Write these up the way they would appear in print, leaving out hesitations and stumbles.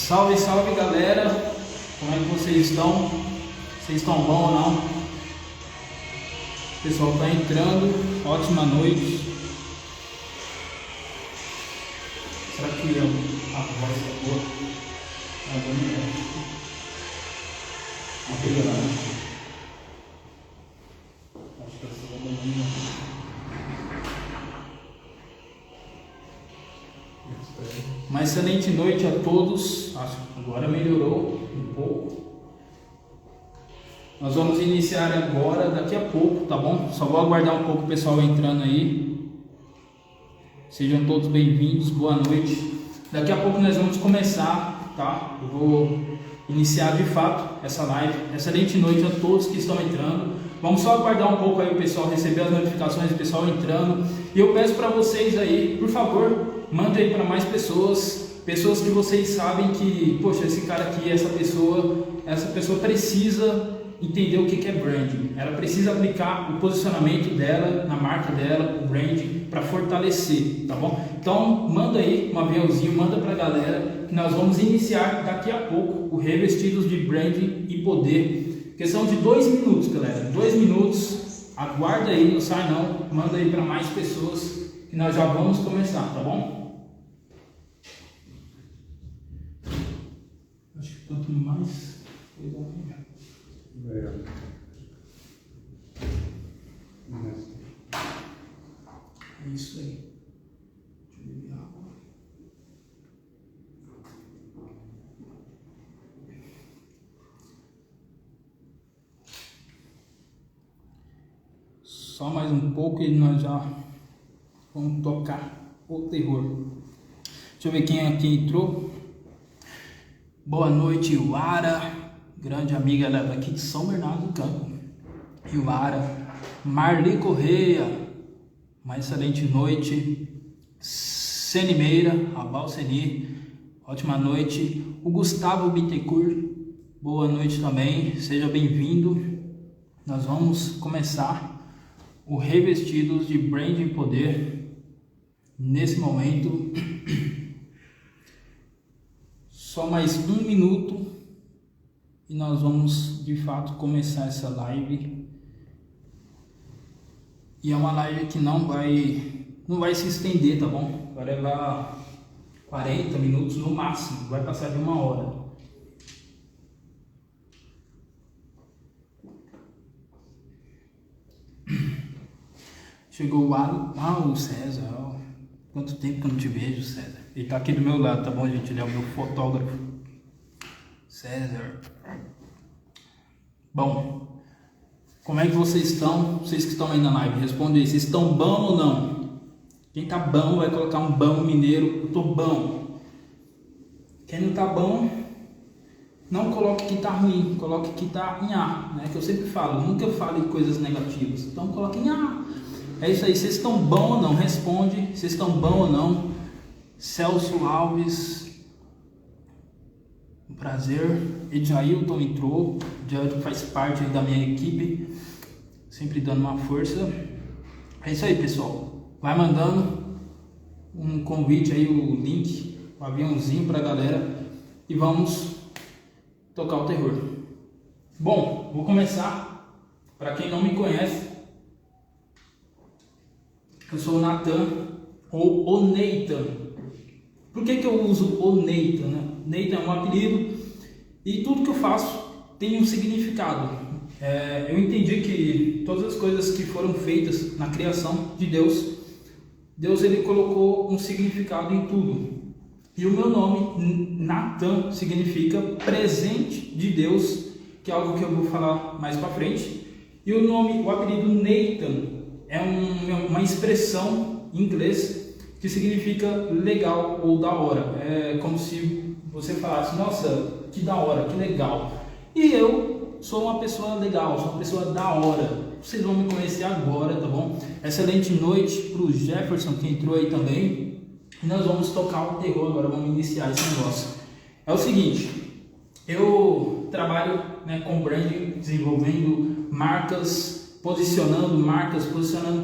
Salve, salve galera, como é que vocês estão? Vocês estão bom ou não? O pessoal está entrando, ótima noite. Será que a voz é boa? Acho que está uma excelente noite a todos. Acho que agora melhorou um pouco. Nós vamos iniciar agora, daqui a pouco, tá bom? Só vou aguardar um pouco o pessoal entrando aí. Sejam todos bem-vindos, boa noite. Daqui a pouco nós vamos começar, tá? Eu vou iniciar de fato essa live. Excelente noite a todos que estão entrando. Vamos só aguardar um pouco aí o pessoal receber as notificações do pessoal entrando. E eu peço para vocês aí, por favor, mande aí para mais pessoas que vocês sabem que, poxa, esse cara aqui, essa pessoa precisa entender o que é branding. Ela precisa aplicar o posicionamento dela, na marca dela, o branding, para fortalecer, tá bom? Então, manda aí um aviãozinho, manda para a galera, que nós vamos iniciar daqui a pouco o Revestidos de Branding e Poder. Questão de 2 minutos, galera, 2 minutos, aguarda aí, não sai não, manda aí para mais pessoas, que nós já vamos começar, tá bom? Acho que quanto mais coisa melhor. É isso aí. Deixa eu beber água. Só mais um pouco e nós já vamos tocar o terror. Deixa eu ver quem aqui entrou. Boa noite, Iuara, grande amiga daqui de São Bernardo do Campo. Iuara, Marli Correia, uma excelente noite. Seni Meira, Abal Seni, ótima noite. O Gustavo Bittencourt, boa noite também, seja bem-vindo. Nós vamos começar o Revestidos de Branding e Poder nesse momento. Só mais 1 minuto e nós vamos de fato começar essa live. E é uma live que não vai se estender, tá bom? Vai levar 40 minutos no máximo, vai passar de 1 hora. Chegou o César. Quanto tempo que eu não te vejo, César? Ele tá aqui do meu lado, tá bom, gente? Ele é o meu fotógrafo. César. Bom, como é que vocês estão? Vocês que estão aí na live, responde aí. Vocês estão bom ou não? Quem tá bom vai colocar um bom mineiro. Eu tô bom. Quem não tá bom, não coloque que tá ruim. Coloque que tá em A, né? Que eu sempre falo. Nunca fale coisas negativas. Então coloque em A. É isso aí. Vocês estão bom ou não? Responde. Vocês estão bom ou não? Celso Alves, um prazer. Edjailton entrou. Edjailton faz parte da minha equipe, sempre dando uma força. É isso aí, pessoal. Vai mandando um convite aí, o link, o aviãozinho pra galera e vamos tocar o terror. Bom, vou começar. Para quem não me conhece, eu sou o Nathan, ou o Nathan. Por que eu uso o Nathan, né? Nathan é um apelido e tudo que eu faço tem um significado. Eu entendi que todas as coisas que foram feitas na criação de Deus ele colocou um significado em tudo. E o meu nome, Nathan, significa presente de Deus, que é algo que eu vou falar mais para frente. E o apelido Nathan é uma expressão em inglês que significa legal ou da hora. É como se você falasse, nossa, que da hora, que legal. E eu sou uma pessoa legal, sou uma pessoa da hora. Vocês vão me conhecer agora, tá bom? Excelente noite pro Jefferson que entrou aí também. E nós vamos tocar o terror agora, vamos iniciar esse negócio. É o seguinte, eu trabalho, né, com branding, desenvolvendo marcas, posicionando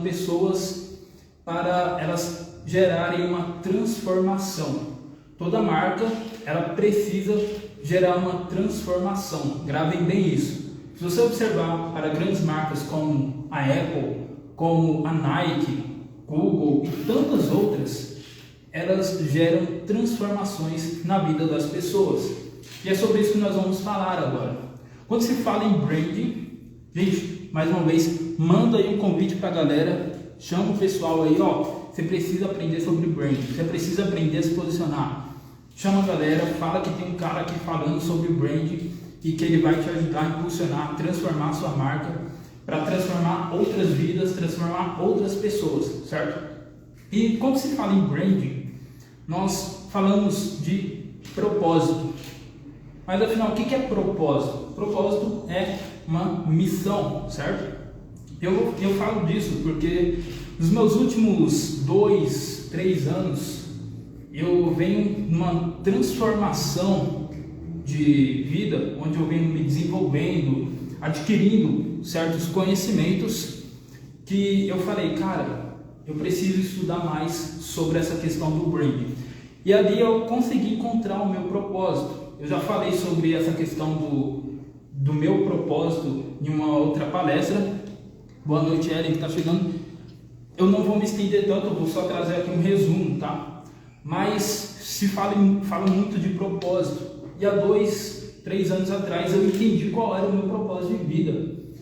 pessoas para elas gerarem uma transformação. Toda marca, ela precisa gerar uma transformação. Gravem bem isso. Se você observar para grandes marcas como a Apple, como a Nike, Google e tantas outras, elas geram transformações na vida das pessoas. E é sobre isso que nós vamos falar agora. Quando se fala em branding, gente, mais uma vez, manda aí um convite para a galera, chama o pessoal aí, ó, você precisa aprender sobre branding, você precisa aprender a se posicionar. Chama a galera, fala que tem um cara aqui falando sobre branding e que ele vai te ajudar a impulsionar, transformar a sua marca, para transformar outras vidas, transformar outras pessoas, certo? E quando se fala em branding, nós falamos de propósito. Mas afinal, o que é propósito? Propósito é uma missão, certo? Eu falo disso porque nos meus últimos 2, 3 anos, eu venho numa transformação de vida, onde eu venho me desenvolvendo, adquirindo certos conhecimentos, que eu falei, cara, eu preciso estudar mais sobre essa questão do branding. E ali eu consegui encontrar o meu propósito. Eu já falei sobre essa questão do meu propósito em uma outra palestra. Boa noite, Ellen, que está chegando. Eu não vou me estender tanto, eu vou só trazer aqui um resumo, tá? Mas se fala muito de propósito. E há 2, 3 anos atrás eu entendi qual era o meu propósito de vida.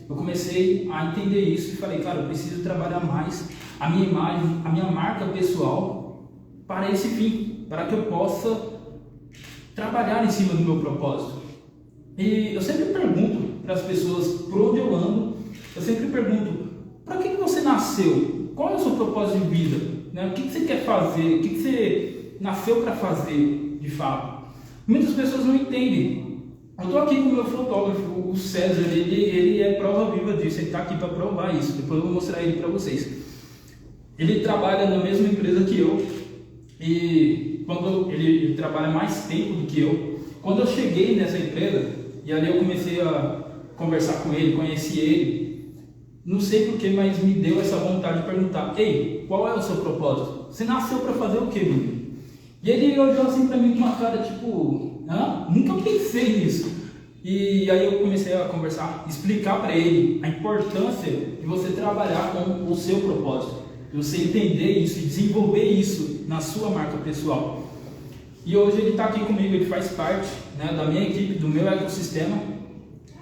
Eu comecei a entender isso e falei, cara, eu preciso trabalhar mais a minha imagem, a minha marca pessoal para esse fim, para que eu possa trabalhar em cima do meu propósito. E eu sempre pergunto para as pessoas por onde eu ando, eu sempre pergunto, para que você nasceu? Qual é o seu propósito de vida? Né? O que você quer fazer? O que você nasceu para fazer de fato? Muitas pessoas não entendem. Eu estou aqui com o meu fotógrafo, o César, ele é prova viva disso, ele está aqui para provar isso, depois eu vou mostrar ele para vocês. Ele trabalha na mesma empresa que eu, e quando ele trabalha mais tempo do que eu. Quando eu cheguei nessa empresa, e ali eu comecei a conversar com ele, conheci ele, não sei porquê, mas me deu essa vontade de perguntar, ei, qual é o seu propósito? Você nasceu para fazer o quê, menino? E ele olhou assim para mim com uma cara tipo, nunca pensei nisso. E aí eu comecei a conversar, explicar para ele a importância de você trabalhar com o seu propósito, de você entender isso e desenvolver isso na sua marca pessoal. E hoje ele está aqui comigo, ele faz parte, né, da minha equipe, do meu ecossistema,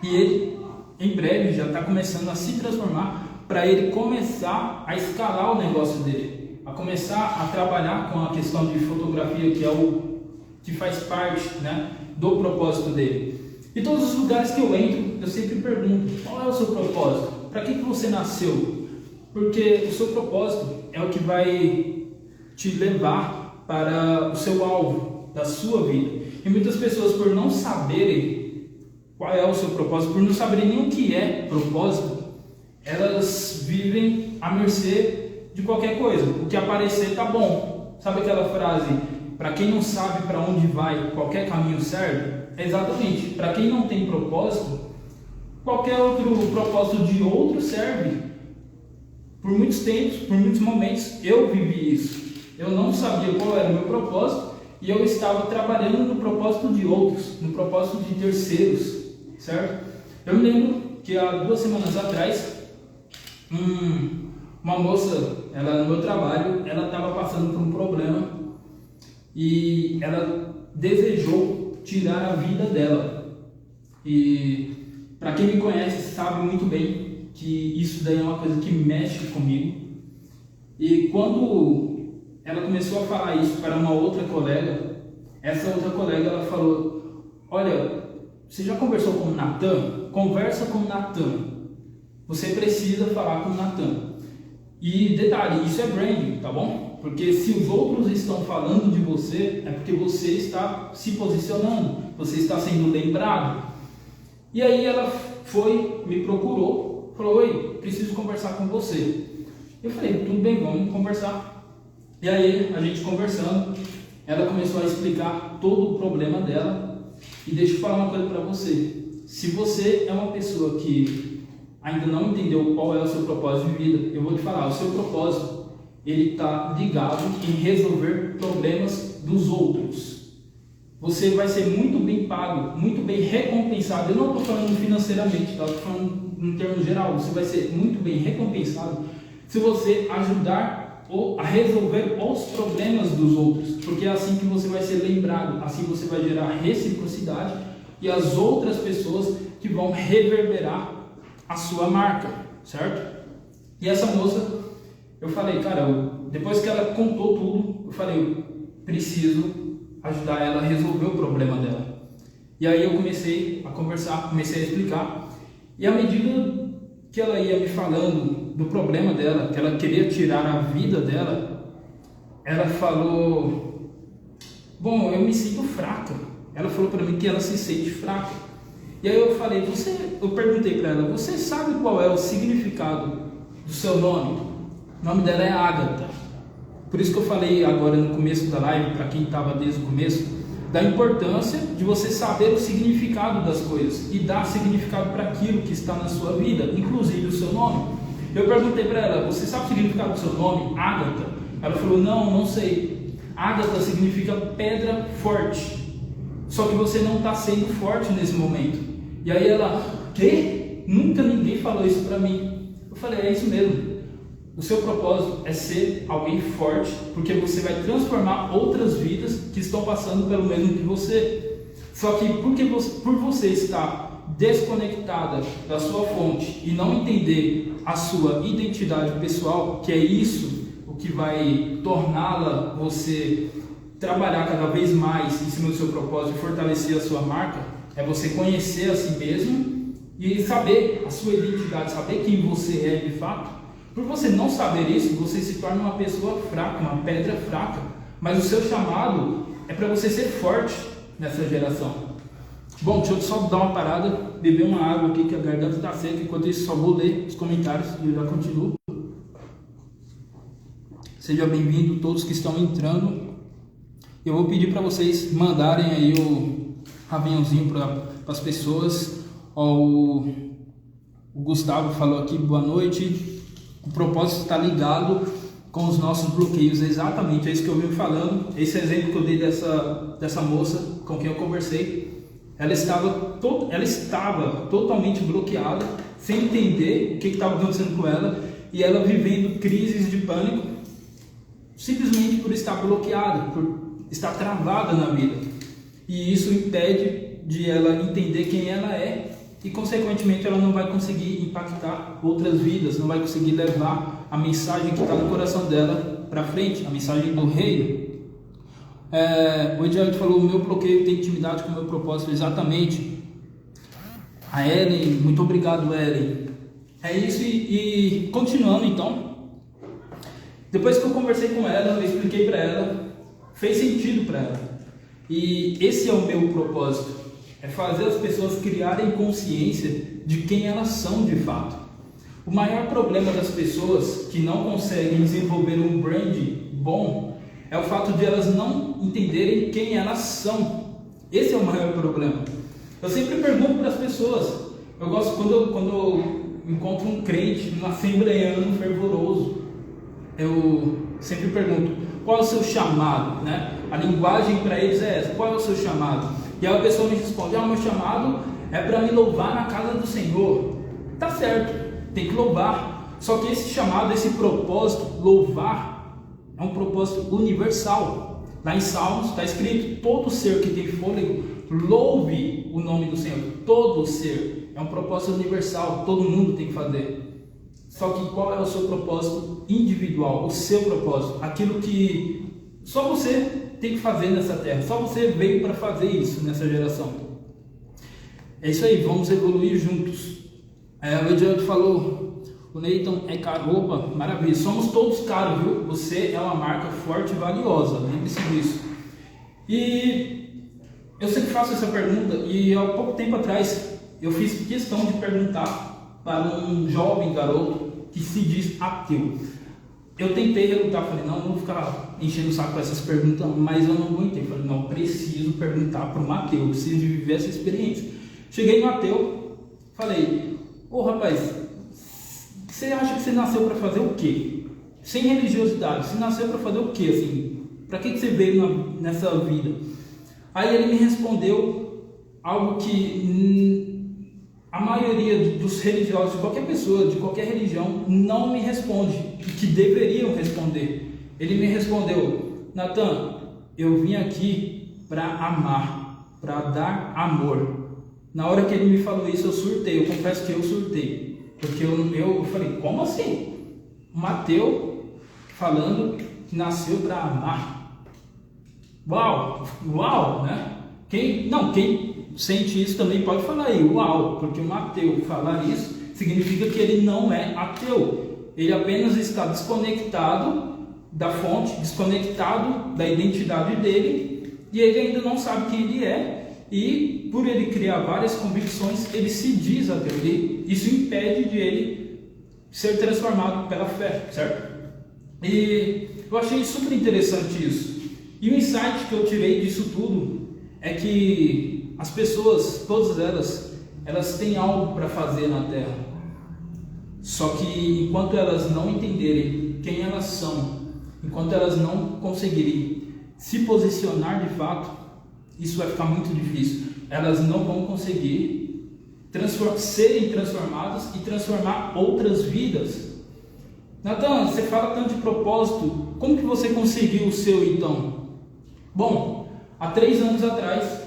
e ele em breve já está começando a se transformar para ele começar a escalar o negócio dele, a começar a trabalhar com a questão de fotografia, que é o que faz parte, né, do propósito dele. E todos os lugares que eu entro, eu sempre pergunto, qual é o seu propósito? Para que você nasceu? Porque o seu propósito é o que vai te levar para o seu alvo da sua vida. E muitas pessoas, por não saberem qual é o seu propósito, por não saberem nem o que é propósito, elas vivem à mercê de qualquer coisa. O que aparecer tá bom. Sabe aquela frase, para quem não sabe para onde vai, qualquer caminho serve? É exatamente, para quem não tem propósito, qualquer outro propósito de outro serve. Por muitos tempos, por muitos momentos, eu vivi isso. Eu não sabia qual era o meu propósito e eu estava trabalhando no propósito de outros, no propósito de terceiros, certo? Eu me lembro que há 2 semanas atrás, uma moça, ela no meu trabalho, ela estava passando por um problema e ela desejou tirar a vida dela. E para quem me conhece sabe muito bem que isso daí é uma coisa que mexe comigo. E quando ela começou a falar isso para uma outra colega, essa outra colega ela falou, olha, você já conversou com o Natan? Conversa com o Natan. Você precisa falar com o Natan. E detalhe, isso é branding, tá bom? Porque se os outros estão falando de você, é porque você está se posicionando, você está sendo lembrado. E aí ela foi, me procurou, falou, oi, preciso conversar com você. Eu falei, tudo bem, vamos conversar. E aí, a gente conversando, ela começou a explicar todo o problema dela. E deixa eu falar uma coisa para você. Se você é uma pessoa que ainda não entendeu qual é o seu propósito de vida, eu vou te falar, o seu propósito, ele está ligado em resolver problemas dos outros. você vai ser muito bem pago, muito bem recompensado. Eu não estou falando financeiramente, tá? Estou falando em termos geral. Você vai ser muito bem recompensado se você ajudar ou a resolver os problemas dos outros, porque é assim que você vai ser lembrado, assim você vai gerar reciprocidade e as outras pessoas que vão reverberar a sua marca, certo? E essa moça, eu falei, cara, depois que ela contou tudo, eu falei, eu preciso ajudar ela a resolver o problema dela. E aí eu comecei a conversar, comecei a explicar, e à medida que ela ia me falando do problema dela, que ela queria tirar a vida dela, ela falou, bom, eu me sinto fraca. Ela falou para mim que ela se sente fraca. E aí eu falei, eu perguntei para ela, você sabe qual é o significado do seu nome? O nome dela é Ágata. Por isso que eu falei agora no começo da live, para quem estava desde o começo, da importância de você saber o significado das coisas e dar significado para aquilo que está na sua vida, inclusive o seu nome. Eu perguntei para ela, você sabe o significado do seu nome, Ágata? Ela falou, não sei. Ágata significa pedra forte. Só que você não está sendo forte nesse momento. E aí ela, quê? Nunca ninguém falou isso para mim. Eu falei, é isso mesmo. O seu propósito é ser alguém forte, porque você vai transformar outras vidas que estão passando pelo mesmo que você. Só que por você estar desconectada da sua fonte e não entender a sua identidade pessoal, que é isso o que vai torná-la você trabalhar cada vez mais em cima do seu propósito e fortalecer a sua marca, é você conhecer a si mesmo e saber a sua identidade, saber quem você é de fato. Por você não saber isso, você se torna uma pessoa fraca, uma pedra fraca. Mas o seu chamado é para você ser forte nessa geração. Bom, deixa eu só dar uma parada, beber uma água aqui que a garganta está seca. Enquanto isso, só vou ler os comentários e eu já continuo. Seja bem-vindo todos que estão entrando. Eu vou pedir para vocês mandarem aí o aviãozinho para as pessoas. O Gustavo falou aqui, boa noite. O propósito está ligado com os nossos bloqueios, exatamente, é isso que eu venho falando. Esse exemplo que eu dei dessa moça com quem eu conversei, ela estava totalmente bloqueada, sem entender o que estava acontecendo com ela, e ela vivendo crises de pânico, simplesmente por estar bloqueada, por estar travada na vida. E isso impede de ela entender quem ela é, e consequentemente ela não vai conseguir impactar outras vidas, não vai conseguir levar a mensagem que está no coração dela para frente, a mensagem do reino. O Ediardo falou, o meu bloqueio tem intimidade com o meu propósito, exatamente. A Ellen, muito obrigado, Ellen. É isso, e continuando então, depois que eu conversei com ela, eu expliquei para ela, fez sentido para ela, e esse é o meu propósito. É fazer as pessoas criarem consciência de quem elas são de fato. O maior problema das pessoas que não conseguem desenvolver um brand bom é o fato de elas não entenderem quem elas são. Esse é o maior problema. Eu sempre pergunto para as pessoas, eu gosto quando eu encontro um crente, um assembleiano fervoroso, eu sempre pergunto, qual é o seu chamado, né? A linguagem para eles é essa, qual é o seu chamado? E aí a pessoa me responde, o meu chamado é para me louvar na casa do Senhor. Tá certo, tem que louvar. Só que esse chamado, esse propósito, louvar, é um propósito universal. Lá em Salmos está escrito, todo ser que tem fôlego, louve o nome do Senhor. Todo ser, é um propósito universal, todo mundo tem que fazer. Só que qual é o seu propósito individual, o seu propósito? Aquilo que só você tem que fazer nessa terra, só você veio para fazer isso nessa geração. É isso aí, vamos evoluir juntos. O Ediardo falou, o Nathan é caro, opa, maravilha, somos todos caros, viu? Você é uma marca forte e valiosa, lembre-se disso. E eu sempre faço essa pergunta, e há pouco tempo atrás eu fiz questão de perguntar para um jovem garoto que se diz ateu. Eu tentei relutar, falei, não vou ficar enchendo o saco com essas perguntas, mas eu não aguentei. Falei, não, preciso perguntar para um ateu, preciso de viver essa experiência. Cheguei no ateu, falei, rapaz, você acha que você nasceu para fazer o quê? Sem religiosidade, você nasceu para fazer o quê, assim? Para que você veio nessa vida? Aí ele me respondeu algo que a maioria dos religiosos, de qualquer pessoa, de qualquer religião, não me responde, que deveriam responder. Ele me respondeu: Natan, eu vim aqui para amar, para dar amor. Na hora que ele me falou isso, eu surtei, eu confesso que eu surtei. Porque eu falei, como assim? Mateus falando que nasceu para amar. Uau, uau, né? Quem sente isso também pode falar aí, uau, porque o Mateus falar isso significa que ele não é ateu. Ele apenas está desconectado da fonte, desconectado da identidade dele, e ele ainda não sabe quem ele é. E por ele criar várias convicções, ele se diz ateu. Isso impede de ele ser transformado pela fé, certo? E eu achei super interessante isso. E o insight que eu tirei disso tudo é que as pessoas, todas elas têm algo para fazer na Terra. Só que enquanto elas não entenderem quem elas são, enquanto elas não conseguirem se posicionar de fato, isso vai ficar muito difícil. Elas não vão conseguir serem transformadas e transformar outras vidas. Natan, você fala tanto de propósito, como que você conseguiu o seu então? Bom, há 3 anos atrás,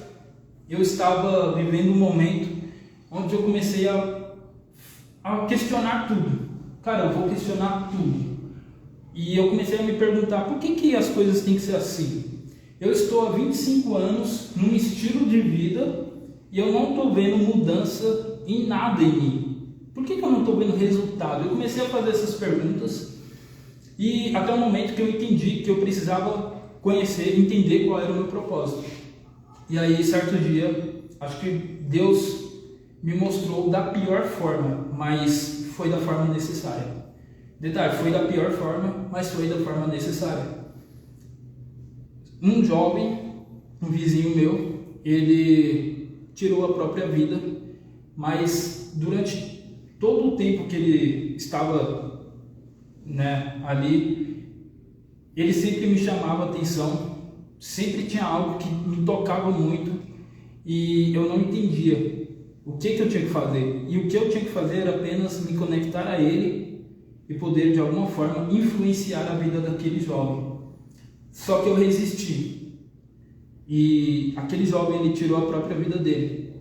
eu estava vivendo um momento onde eu comecei a questionar tudo. Cara, eu vou questionar tudo. E eu comecei a me perguntar, por que as coisas têm que ser assim? Eu estou há 25 anos num estilo de vida e eu não estou vendo mudança em nada em mim. Por que eu não estou vendo resultado? Eu comecei a fazer essas perguntas e até o momento que eu entendi que eu precisava conhecer, entender qual era o meu propósito. E aí, certo dia, acho que Deus me mostrou da pior forma, mas foi da forma necessária. Detalhe, foi da pior forma, mas foi da forma necessária. Um jovem, um vizinho meu, ele tirou a própria vida, mas durante todo o tempo que ele estava, ali, ele sempre me chamava a atenção, sempre tinha algo que me tocava muito e eu não entendia o que eu tinha que fazer. E o que eu tinha que fazer era apenas me conectar a ele e poder de alguma forma influenciar a vida daquele jovem. Só que eu resisti. E aquele jovem, ele tirou a própria vida dele.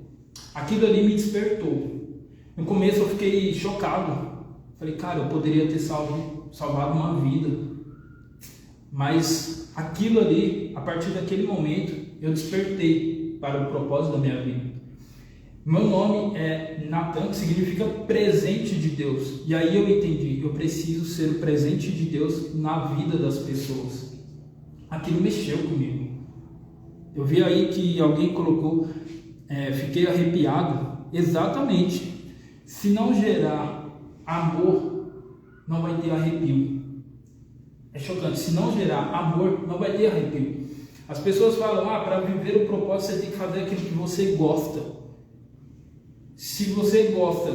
Aquilo ali me despertou. No começo eu fiquei chocado. Falei, cara, eu poderia ter salvado uma vida. Mas aquilo ali, a partir daquele momento, eu despertei para o propósito da minha vida. Meu nome é Natan, que significa presente de Deus. E aí eu entendi, eu preciso ser o presente de Deus na vida das pessoas. Aquilo mexeu comigo. Eu vi aí que alguém colocou, fiquei arrepiado. Exatamente. Se não gerar amor, não vai ter arrepio. É chocante. Se não gerar amor, não vai ter arrepio. As pessoas falam, para viver o propósito você tem que fazer aquilo que você gosta. Se você gosta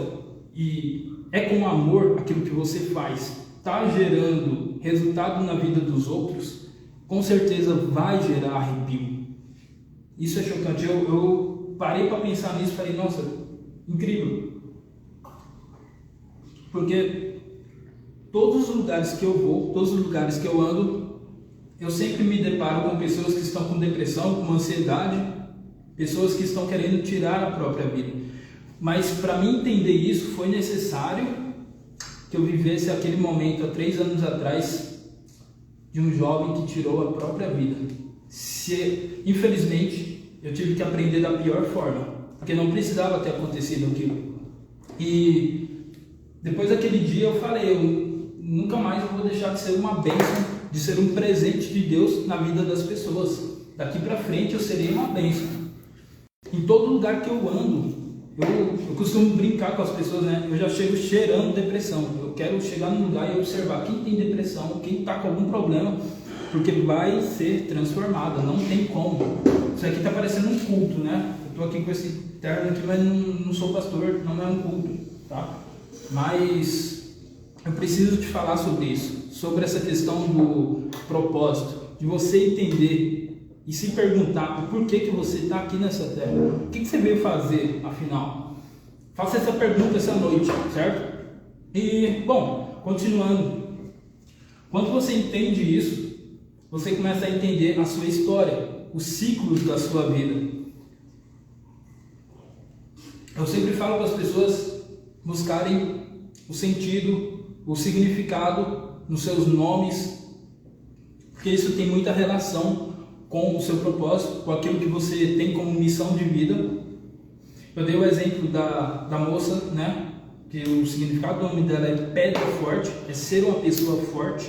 e é com amor aquilo que você faz, está gerando resultado na vida dos outros, com certeza vai gerar arrepio. Isso é chocante. Eu parei para pensar nisso e falei, nossa, incrível. Porque todos os lugares que eu vou, todos os lugares que eu ando, eu sempre me deparo com pessoas que estão com depressão, com ansiedade, pessoas que estão querendo tirar a própria vida. Mas para mim entender isso, foi necessário que eu vivesse aquele momento há 3 anos atrás, de um jovem que tirou a própria vida. Infelizmente, eu tive que aprender da pior forma, porque não precisava ter acontecido aquilo. E depois daquele dia eu falei, eu nunca mais vou deixar de ser uma bênção, de ser um presente de Deus na vida das pessoas. Daqui para frente eu serei uma bênção. Em todo lugar que eu ando, eu costumo brincar com as pessoas, eu já chego cheirando depressão. Eu quero chegar num lugar e observar quem tem depressão, quem está com algum problema, porque vai ser transformada, não tem como. Isso aqui está parecendo um culto, Eu estou aqui com esse terno aqui, mas não sou pastor, não é um culto, tá? Mas eu preciso te falar sobre isso, sobre essa questão do propósito, de você entender e se perguntar o porquê que você está aqui nessa terra. O que você veio fazer, afinal? Faça essa pergunta essa noite, certo? E, bom, continuando. Quando você entende isso, você começa a entender a sua história, os ciclos da sua vida. Eu sempre falo para as pessoas buscarem o sentido, o significado nos seus nomes, porque isso tem muita relação com o seu propósito, com aquilo que você tem como missão de vida. Eu dei o exemplo da moça, né? Que o significado do nome dela é pedra forte, é ser uma pessoa forte.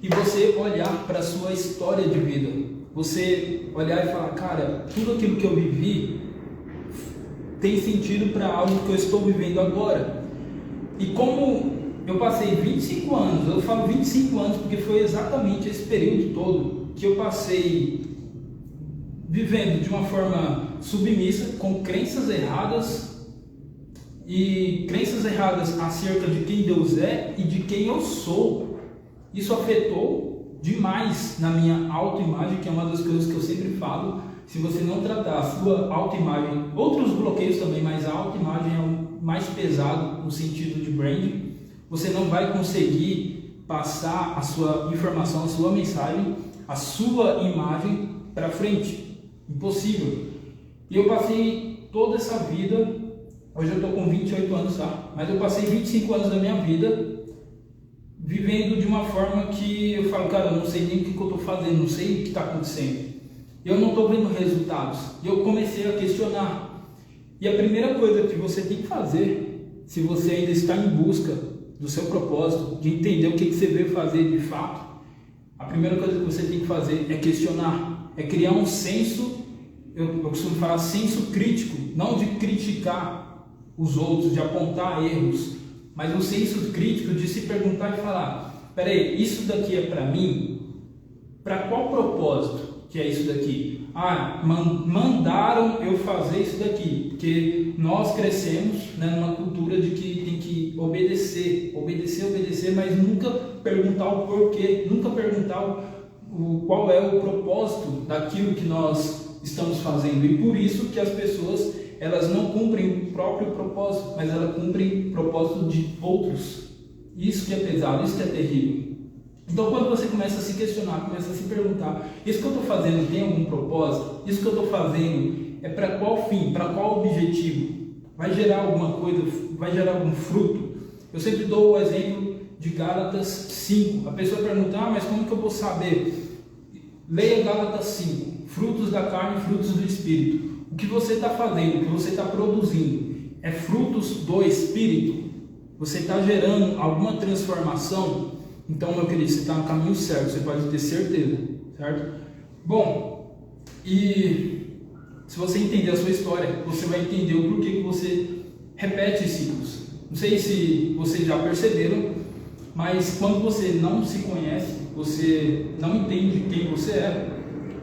E você olhar para a sua história de vida, você olhar e falar, cara, tudo aquilo que eu vivi tem sentido para algo que eu estou vivendo agora. E como eu passei 25 anos, eu falo 25 anos porque foi exatamente esse período todo que eu passei vivendo de uma forma submissa, com crenças erradas, e crenças erradas acerca de quem Deus é e de quem eu sou. Isso afetou demais na minha autoimagem, que é uma das coisas que eu sempre falo. Se você não tratar a sua autoimagem, outros bloqueios também, mas a autoimagem é o mais pesado no sentido de branding, você não vai conseguir passar a sua informação, a sua mensagem, a sua imagem para frente. Impossível. E eu passei toda essa vida, hoje eu estou com 28 anos, tá? Mas eu passei 25 anos da minha vida vivendo de uma forma que eu falo, cara, eu não sei nem o que eu estou fazendo, não sei o que está acontecendo. Eu não estou vendo resultados. E eu comecei a questionar. E a primeira coisa que você tem que fazer, se você ainda está em busca do seu propósito, de entender o que você veio fazer de fato, a primeira coisa que você tem que fazer é questionar, é criar um senso, eu costumo falar senso crítico, não de criticar os outros, de apontar erros, mas um senso crítico de se perguntar e falar, peraí, isso daqui é para mim? Para qual propósito que é isso daqui? Ah, mandaram eu fazer isso daqui, porque nós crescemos, né, numa cultura de que tem que obedecer, mas nunca perguntar o porquê, nunca perguntar qual é o propósito daquilo que nós estamos fazendo. E por isso que as pessoas, elas não cumprem o próprio propósito, mas elas cumprem o propósito de outros. Isso que é pesado, isso que é terrível. Então, quando você começa a se questionar, começa a se perguntar, isso que eu estou fazendo tem algum propósito? Isso que eu estou fazendo é para qual fim, para qual objetivo? Vai gerar alguma coisa, vai gerar algum fruto? Eu sempre dou o exemplo de Gálatas 5. A pessoa pergunta, mas como que eu vou saber? Leia Gálatas 5, frutos da carne, frutos do Espírito. O que você está fazendo, o que você está produzindo, é frutos do Espírito? Você está gerando alguma transformação? Então, meu querido, você está no caminho certo, você pode ter certeza, certo? Bom, e se você entender a sua história, você vai entender o porquê que você repete ciclos. Não sei se vocês já perceberam, mas quando você não se conhece, você não entende quem você é,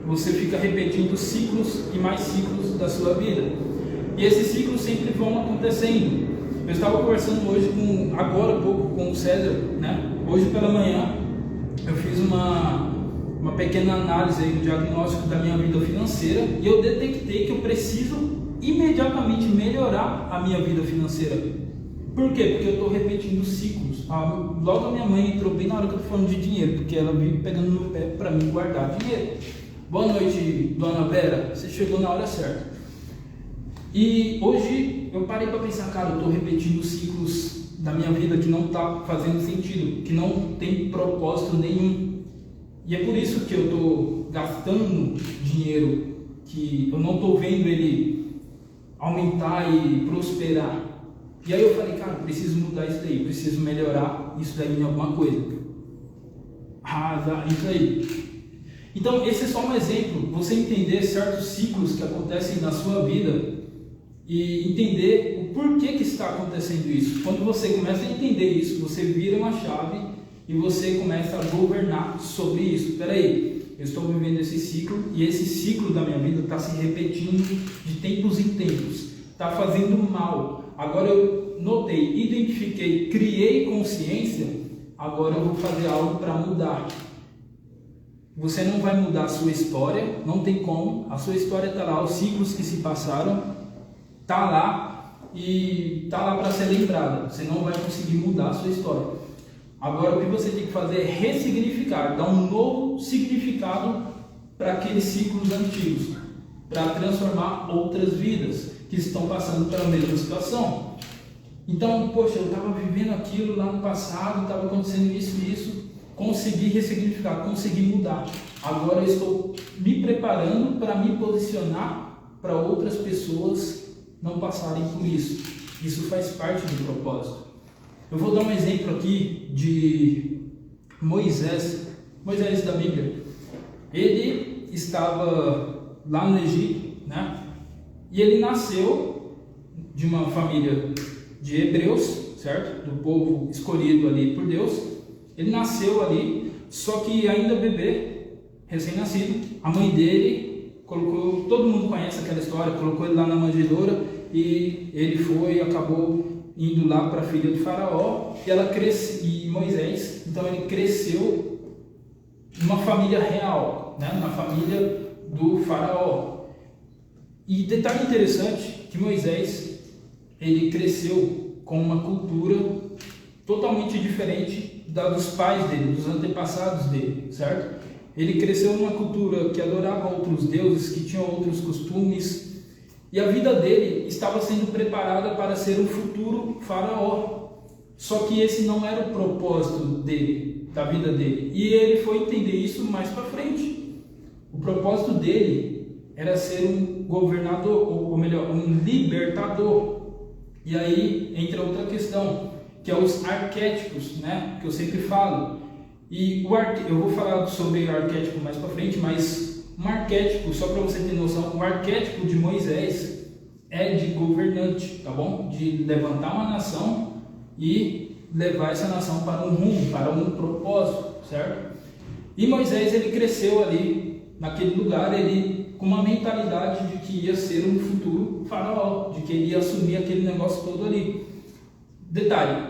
você fica repetindo ciclos e mais ciclos da sua vida. E esses ciclos sempre vão acontecendo. Eu estava conversando hoje, agora há pouco, com o César, né? Hoje pela manhã eu fiz uma pequena análise aí do diagnóstico da minha vida financeira e eu detectei que eu preciso imediatamente melhorar a minha vida financeira. Por quê? Porque eu estou repetindo ciclos. Logo a minha mãe entrou bem na hora que eu estou falando de dinheiro, porque ela vive pegando no pé para mim guardar dinheiro. Boa noite, dona Vera, você chegou na hora certa. E hoje eu parei para pensar, cara, eu estou repetindo ciclos da minha vida que não está fazendo sentido, que não tem propósito nenhum. E é por isso que eu estou gastando dinheiro, que eu não estou vendo ele aumentar e prosperar. E aí eu falei, cara, preciso mudar isso daí, preciso melhorar isso daí em alguma coisa. Isso aí. Então, esse é só um exemplo, você entender certos ciclos que acontecem na sua vida e entender o porquê que está acontecendo isso. Quando você começa a entender isso, você vira uma chave e você começa a governar sobre isso. Peraí, eu estou vivendo esse ciclo e esse ciclo da minha vida está se repetindo de tempos em tempos, está fazendo mal. Agora eu notei, identifiquei, criei consciência, agora eu vou fazer algo para mudar. você não vai mudar a sua história, não tem como, a sua história está lá, os ciclos que se passaram, está lá e está lá para ser lembrada, você não vai conseguir mudar a sua história. Agora o que você tem que fazer é ressignificar, dar um novo significado para aqueles ciclos antigos, para transformar outras vidas que estão passando pela mesma situação. Então, poxa, eu estava vivendo aquilo lá no passado, estava acontecendo isso e isso, consegui ressignificar, consegui mudar. Agora eu estou me preparando para me posicionar para outras pessoas não passarem por isso. Isso faz parte do propósito. Eu vou dar um exemplo aqui de Moisés da Bíblia. Ele estava lá no Egito, né? E ele nasceu de uma família de hebreus, certo? Do povo escolhido ali por Deus. Ele nasceu ali, só que ainda bebê, recém-nascido. A mãe dele colocou, todo mundo conhece aquela história, colocou ele lá na manjedoura e ele acabou indo lá para a filha do faraó, e ela e Moisés, então ele cresceu numa família real, né? Na família do faraó. E detalhe interessante, que Moisés, ele cresceu com uma cultura totalmente diferente da dos pais dele, dos antepassados dele, certo? Ele cresceu numa cultura que adorava outros deuses, que tinha outros costumes, e a vida dele estava sendo preparada para ser um futuro faraó. Só que esse não era o propósito dele, da vida dele. E ele foi entender isso mais para frente. O propósito dele era ser um governador, ou melhor, um libertador. E aí entra outra questão, que é os arquétipos, né? Que eu sempre falo. E eu vou falar sobre o arquétipo mais para frente, mas um arquétipo, só para você ter noção, o arquétipo de Moisés é de governante, tá bom? De levantar uma nação e levar essa nação para um rumo, para um propósito, certo? E Moisés, ele cresceu ali, naquele lugar, ele com uma mentalidade de que ia ser um futuro faraó, de que ele ia assumir aquele negócio todo ali. Detalhe,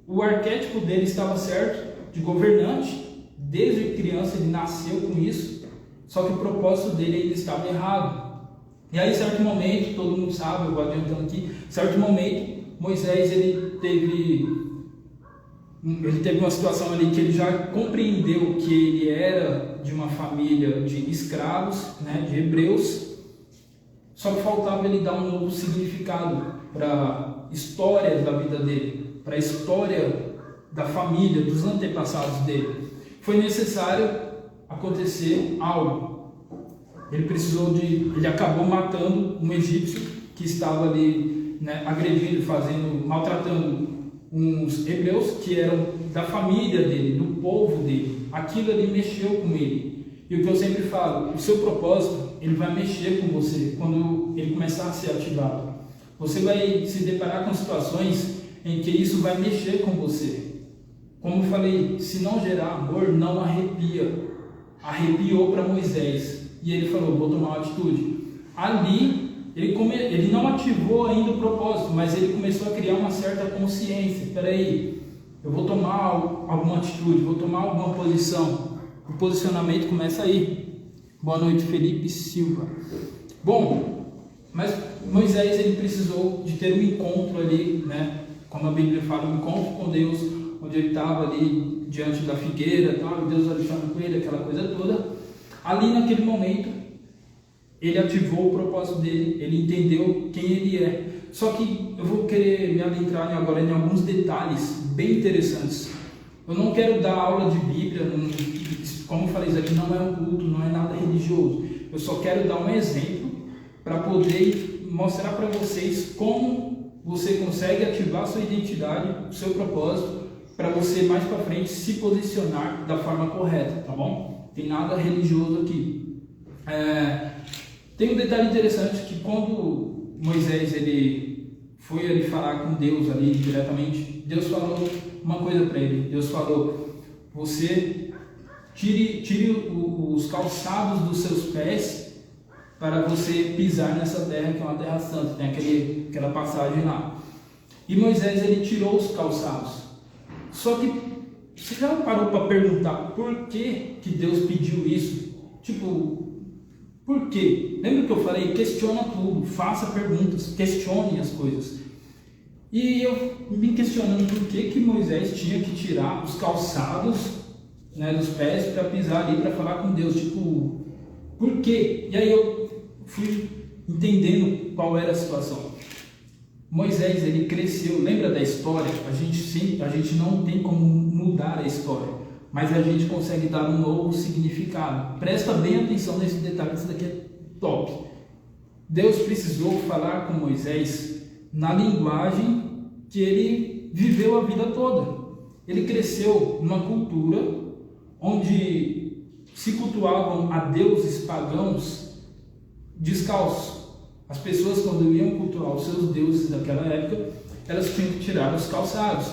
o arquétipo dele estava certo, de governante, desde criança ele nasceu com isso, só que o propósito dele ainda estava errado. E aí, em certo momento, todo mundo sabe, eu vou adiantando aqui, em certo momento, Moisés, ele teve uma situação ali que ele já compreendeu que ele era de uma família de escravos, né, de hebreus, só que faltava ele dar um novo significado para a história da vida dele, para a história da família, dos antepassados dele. Foi necessário acontecer algo. Ele acabou matando um egípcio que estava ali, né, agredindo, maltratando uns hebreus que eram da família dele, do povo dele. Aquilo ali mexeu com ele. E o que eu sempre falo, o seu propósito, ele vai mexer com você quando ele começar a ser ativado. Você vai se deparar com situações em que isso vai mexer com você. Como eu falei, se não gerar amor, não arrepia. Arrepiou para Moisés e ele falou, vou tomar uma atitude. Ali, ele não ativou ainda o propósito, mas ele começou a criar uma certa consciência. Espera aí, eu vou tomar alguma atitude, vou tomar alguma posição. O posicionamento começa aí. Boa noite, Felipe Silva. Bom, mas Moisés, ele precisou de ter um encontro ali, né? Como a Bíblia fala, um encontro com Deus, onde ele estava ali diante da figueira, tal, Deus alixando com ele, aquela coisa toda. Ali naquele momento, ele ativou o propósito dele, ele entendeu quem ele é. Só que eu vou querer me adentrar agora em alguns detalhes bem interessantes. Eu não quero dar aula de Bíblia, como eu falei, isso aqui não é um culto, não é nada religioso. Eu só quero dar um exemplo para poder mostrar para vocês como você consegue ativar a sua identidade, o seu propósito, para você mais para frente se posicionar da forma correta, tá bom? Tem nada religioso aqui. Tem um detalhe interessante que quando Moisés ele foi ali falar com Deus ali diretamente, Deus falou uma coisa para ele. Deus falou: você tire os calçados dos seus pés para você pisar nessa terra que é uma terra santa. Tem aquela passagem lá. E Moisés ele tirou os calçados. Só que você já parou para perguntar por que Deus pediu isso? Tipo, por quê? Lembra que eu falei? Questiona tudo, faça perguntas, questione as coisas. E eu me questionando por que Moisés tinha que tirar os calçados, né, dos pés para pisar ali, para falar com Deus. Tipo, por quê? E aí eu fui entendendo qual era a situação. Moisés, ele cresceu, lembra da história? A gente não tem como mudar a história, mas a gente consegue dar um novo significado. Presta bem atenção nesse detalhe, isso daqui é top. Deus precisou falar com Moisés na linguagem que ele viveu a vida toda. Ele cresceu numa cultura onde se cultuavam a deuses pagãos descalços. As pessoas, quando iam cultuar os seus deuses daquela época, elas tinham que tirar os calçados.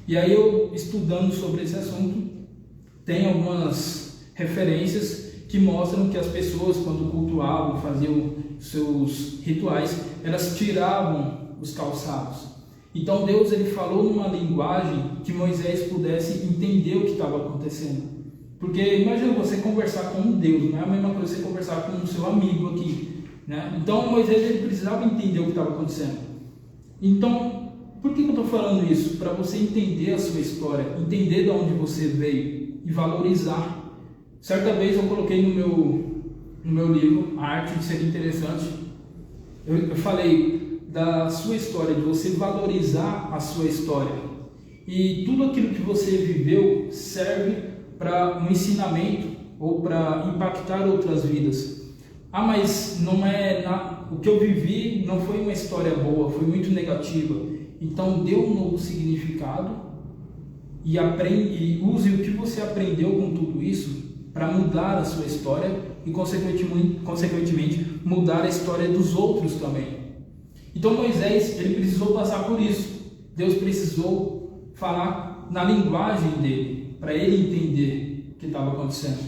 E aí eu, estudando sobre esse assunto, tem algumas referências que mostram que as pessoas, quando cultuavam, faziam seus rituais, elas tiravam os calçados. Então Deus, ele falou numa linguagem que Moisés pudesse entender o que estava acontecendo. Porque imagina você conversar com um Deus, não é a mesma coisa você conversar com o seu amigo aqui, né? Então Moisés, ele precisava entender o que estava acontecendo. Então, por que eu estou falando isso? Para você entender a sua história, entender de onde você veio e valorizar. Certa vez eu coloquei no meu livro, A Arte de Ser Interessante, eu falei da sua história, de você valorizar a sua história. E tudo aquilo que você viveu serve para um ensinamento ou para impactar outras vidas. Ah, mas não é o que eu vivi não foi uma história boa, foi muito negativa. Então dê um novo significado e use o que você aprendeu com tudo isso para mudar a sua história e consequentemente mudar a história dos outros também. Então Moisés, ele precisou passar por isso. Deus precisou falar na linguagem dele para ele entender o que estava acontecendo.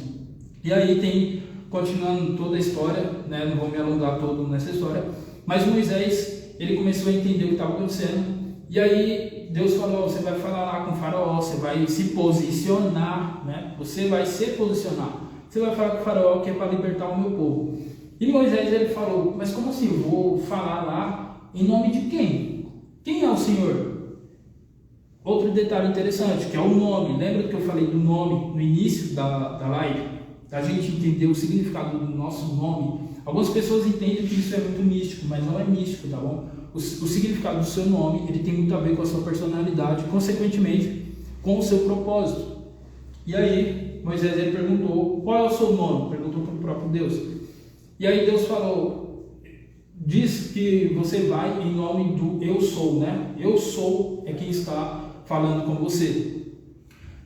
E aí continuando toda a história, né? Não vou me alongar todo nessa história, mas Moisés, ele começou a entender o que estava acontecendo. E aí Deus falou: você vai falar lá com o faraó, você vai se posicionar, né? Você vai se posicionar. Você vai falar com o faraó que é para libertar o meu povo. E Moisés, ele falou: mas como assim? Eu vou falar lá em nome de quem? Quem é o Senhor? Outro detalhe interessante, que é o nome. Lembra que eu falei do nome no início da live? A gente entender o significado do nosso nome. Algumas pessoas entendem que isso é muito místico, mas não é místico, tá bom? O significado do seu nome, ele tem muito a ver com a sua personalidade, consequentemente com o seu propósito. E aí Moisés, ele perguntou: qual é o seu nome? Perguntou para o próprio Deus. E aí Deus falou: diz que você vai em nome do Eu Sou, né? Eu Sou é quem está falando com você.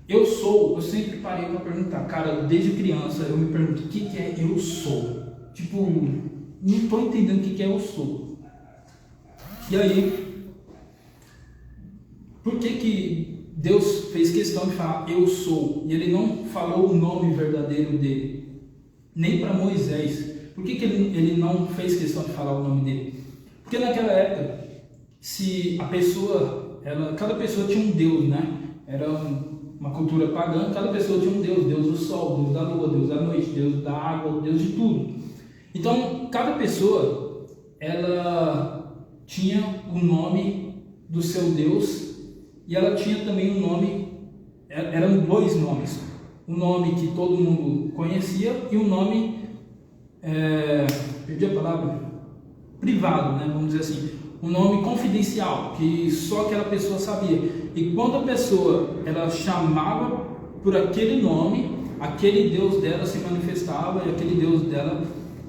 Eu sou, eu sempre parei para perguntar, cara, desde criança eu me pergunto: o que é eu sou? Tipo, não estou entendendo o que é eu sou. E aí, por que Deus fez questão de falar eu sou? E ele não falou o nome verdadeiro dele, nem para Moisés. Por que ele não fez questão de falar o nome dele? Porque naquela época, se a pessoa, cada pessoa tinha um Deus, né? Era uma cultura pagã, cada pessoa tinha um Deus: Deus do sol, Deus da lua, Deus da noite, Deus da água, Deus de tudo. Então, cada pessoa, ela tinha o nome do seu Deus, e ela tinha também um nome, eram dois nomes: um nome que todo mundo conhecia e um nome, perdi a palavra, privado, né? Vamos dizer assim, um nome confidencial, que só aquela pessoa sabia. E quando a pessoa, ela chamava por aquele nome, aquele Deus dela se manifestava e aquele Deus dela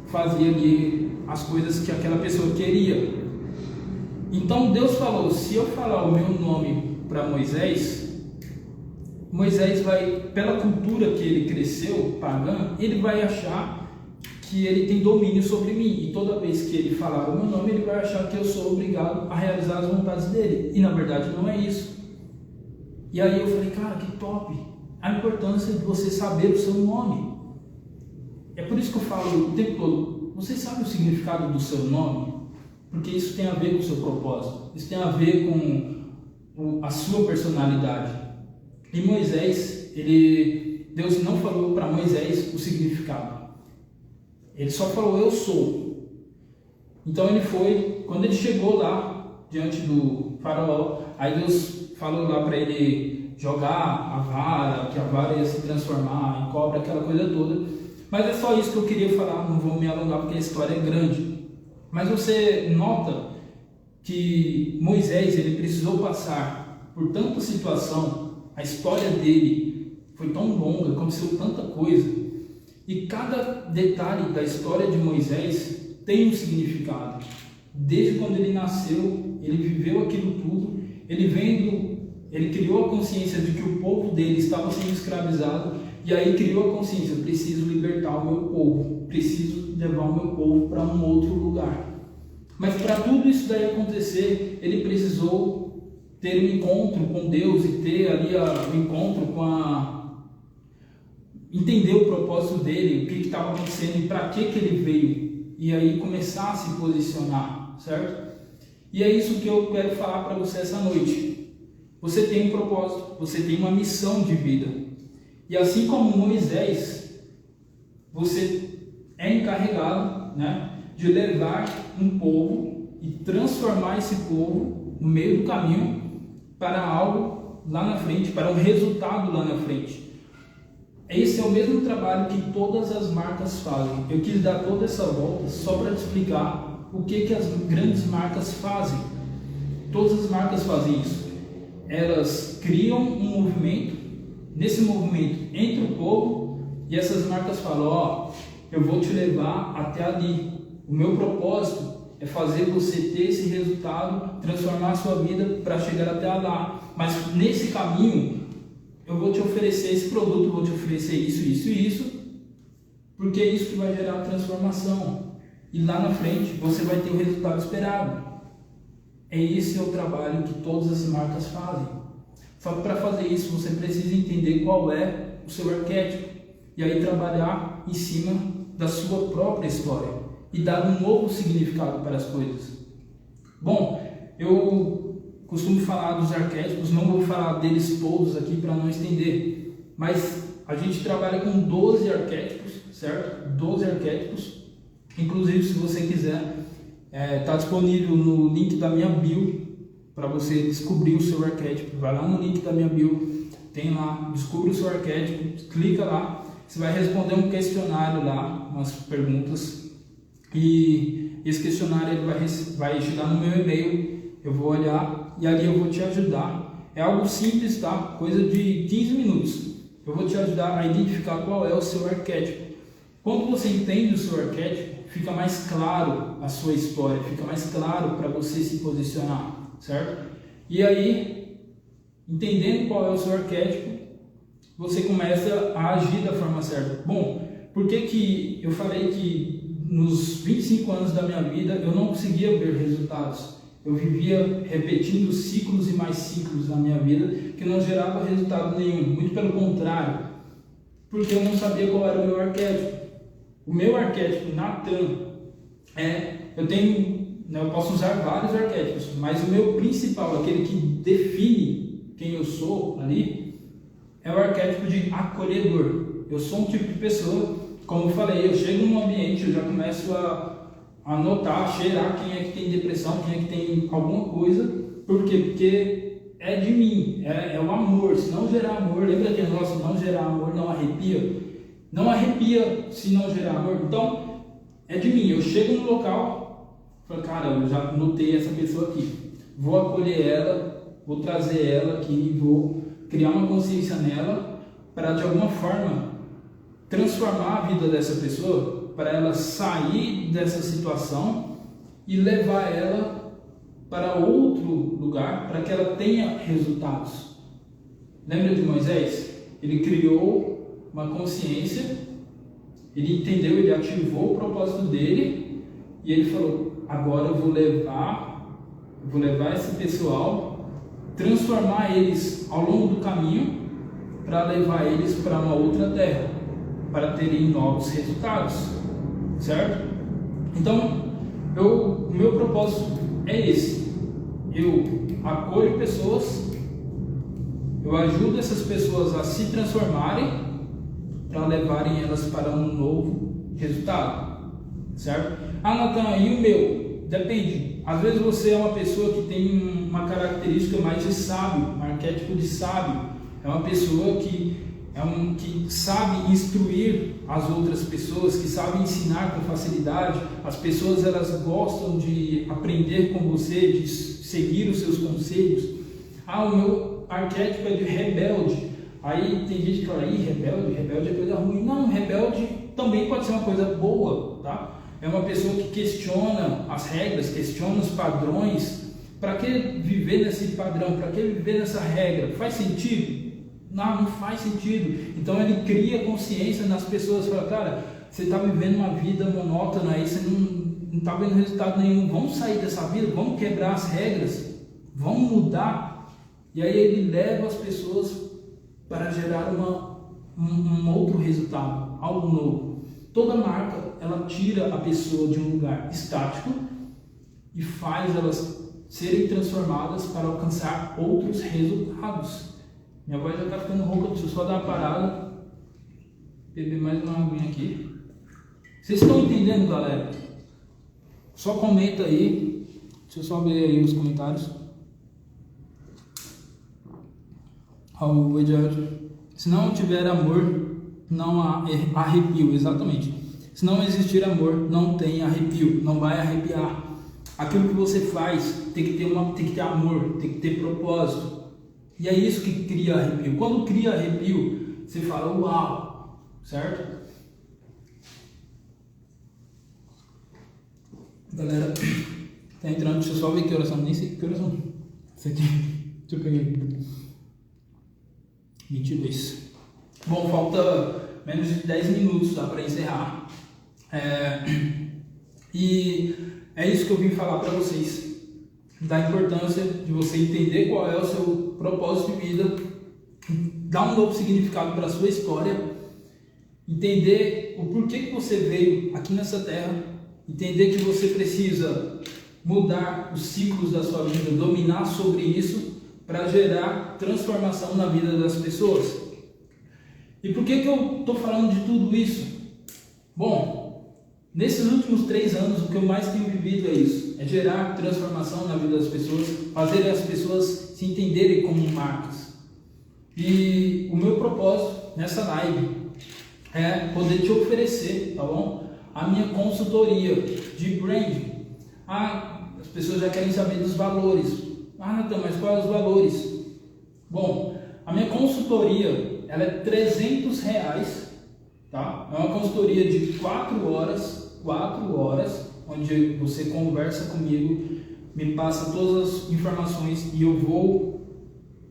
fazia ali as coisas que aquela pessoa queria. Então Deus falou: se eu falar o meu nome para Moisés, Moisés vai, pela cultura que ele cresceu, pagã, ele vai achar que ele tem domínio sobre mim, e toda vez que ele falar o meu nome, ele vai achar que eu sou obrigado a realizar as vontades dele, e na verdade não é isso. E aí eu falei: cara, que top a importância de você saber o seu nome. É por isso que eu falo o tempo todo: você sabe o significado do seu nome? Porque isso tem a ver com o seu propósito, isso tem a ver com a sua personalidade. E Moisés, Deus não falou para Moisés o significado. Ele só falou, eu sou. Então ele foi, quando ele chegou lá, diante do faraó, aí Deus falou lá para ele jogar a vara, que a vara ia se transformar em cobra, aquela coisa toda. Mas é só isso que eu queria falar, não vou me alongar porque a história é grande. Mas você nota que Moisés, ele precisou passar por tanta situação, a história dele foi tão longa, aconteceu tanta coisa, e cada detalhe da história de Moisés tem um significado. Desde quando ele nasceu, ele viveu aquilo tudo, ele criou a consciência de que o povo dele estava sendo escravizado, e aí criou a consciência, eu preciso libertar o meu povo, preciso levar o meu povo para um outro lugar. Mas para tudo isso daí acontecer, ele precisou ter um encontro com Deus e ter ali um encontro entender o propósito dele, o que estava acontecendo e para que ele veio, e aí começar a se posicionar, certo? E é isso que eu quero falar para você essa noite. Você tem um propósito, você tem uma missão de vida, e assim como Moisés, você é encarregado, né, de levar um povo e transformar esse povo no meio do caminho para algo lá na frente, para um resultado lá na frente. Esse é o mesmo trabalho que todas as marcas fazem. Eu quis dar toda essa volta só para te explicar o que as grandes marcas fazem. Todas as marcas fazem isso. Elas criam um movimento, nesse movimento entra o povo e essas marcas falam, ó, eu vou te levar até ali. O meu propósito é fazer você ter esse resultado, transformar a sua vida para chegar até lá. Mas nesse caminho, eu vou te oferecer esse produto, vou te oferecer isso, isso e isso, porque é isso que vai gerar a transformação. E lá na frente, você vai ter o resultado esperado. Esse é o trabalho que todas as marcas fazem. Só que para fazer isso, você precisa entender qual é o seu arquétipo. E aí trabalhar em cima da sua própria história. E dar um novo significado para as coisas. Bom, eu costumo falar dos arquétipos, não vou falar deles todos aqui para não estender, mas a gente trabalha com 12 arquétipos, certo? 12 arquétipos, inclusive se você quiser, está disponível no link da minha bio, para você descobrir o seu arquétipo. Vai lá no link da minha bio, tem lá, descubra o seu arquétipo, clica lá, você vai responder um questionário lá, umas perguntas, e esse questionário ele vai chegar no meu e-mail, eu vou olhar e ali eu vou te ajudar. É algo simples, tá? Coisa de 15 minutos. Eu vou te ajudar a identificar qual é o seu arquétipo. Quando você entende o seu arquétipo, fica mais claro a sua história, fica mais claro para você se posicionar, certo? E aí, entendendo qual é o seu arquétipo, você começa a agir da forma certa. Bom, por que eu falei que nos 25 anos da minha vida eu não conseguia ver resultados? Eu vivia repetindo ciclos e mais ciclos na minha vida que não gerava resultado nenhum, muito pelo contrário, porque eu não sabia qual era o meu arquétipo. O meu arquétipo, Natan, eu posso usar vários arquétipos, mas o meu principal, aquele que define quem eu sou ali, é o arquétipo de acolhedor. Eu sou um tipo de pessoa, como eu falei, eu chego num ambiente, eu já começo a notar, a cheirar quem é que tem depressão, quem é que tem alguma coisa. Por quê? Porque é de mim, é o amor. Se não gerar amor, lembra que não gerar amor não arrepia? Não arrepia se não gerar amor. Então, é de mim. Eu chego no local, falo, cara, eu já notei essa pessoa aqui. Vou acolher ela, vou trazer ela aqui, vou criar uma consciência nela para de alguma forma transformar a vida dessa pessoa, para ela sair dessa situação e levar ela para outro lugar, para que ela tenha resultados. Lembra de Moisés? Ele criou uma consciência, ele entendeu, ele ativou o propósito dele e ele falou, agora eu vou levar esse pessoal, transformar eles ao longo do caminho para levar eles para uma outra terra, para terem novos resultados, certo? Então, o meu propósito é esse. Eu acolho pessoas, Eu ajudo essas pessoas a se transformarem para levarem elas para um novo resultado, certo? Ah, Natan, e o meu? Depende. Às vezes você é uma pessoa que tem uma característica mais de sábio, um arquétipo de sábio. É uma pessoa que sabe instruir as outras pessoas, que sabe ensinar com facilidade. As pessoas, elas gostam de aprender com você, de seguir os seus conselhos. Ah, o meu arquétipo é de rebelde. Aí tem gente que fala, rebelde é coisa ruim. Não, rebelde também pode ser uma coisa boa, tá? É uma pessoa que questiona as regras, questiona os padrões. Para que viver nesse padrão? Para que viver nessa regra? Faz sentido? Não faz sentido. Então ele cria consciência nas pessoas. Fala, cara, você está vivendo uma vida monótona aí, você não está vendo resultado nenhum. Vamos sair dessa vida, vamos quebrar as regras, vamos mudar. E aí ele leva as pessoas para gerar um outro resultado, algo novo. Toda marca, ela tira a pessoa de um lugar estático e faz elas serem transformadas para alcançar outros resultados. Minha voz já está ficando rouca, deixa eu só dar uma parada, beber mais uma aguinha aqui. Vocês estão entendendo, galera? Só comenta aí, deixa eu só ver aí os comentários. O Ediardo, se não tiver amor, não há arrepio, exatamente. Se não existir amor, não tem arrepio, não vai arrepiar. Aquilo que você faz tem que ter amor, tem que ter propósito. E é isso que cria arrepio. Quando cria arrepio, você fala, uau, certo? Galera, tá entrando, deixa eu só ver que horas são, nem sei que horas são. Isso aqui, deixa eu pegar aqui. 22. Bom, falta menos de 10 minutos para encerrar. E é isso que eu vim falar para vocês. Da importância de você entender qual é o seu propósito de vida, dar um novo significado para a sua história, entender o porquê que você veio aqui nessa terra, entender que você precisa mudar os ciclos da sua vida, dominar sobre isso para gerar transformação na vida das pessoas. E por que eu estou falando de tudo isso? Bom, nesses últimos 3 anos, o que eu mais tenho vivido é isso. É gerar transformação na vida das pessoas, fazer as pessoas se entenderem como marcas. E o meu propósito nessa live é poder te oferecer, tá bom? A minha consultoria de branding. As pessoas já querem saber dos valores. Natan, mas quais os valores? Bom, a minha consultoria, ela é R$300, tá? É uma consultoria de 4 horas, onde você conversa comigo, me passa todas as informações e eu vou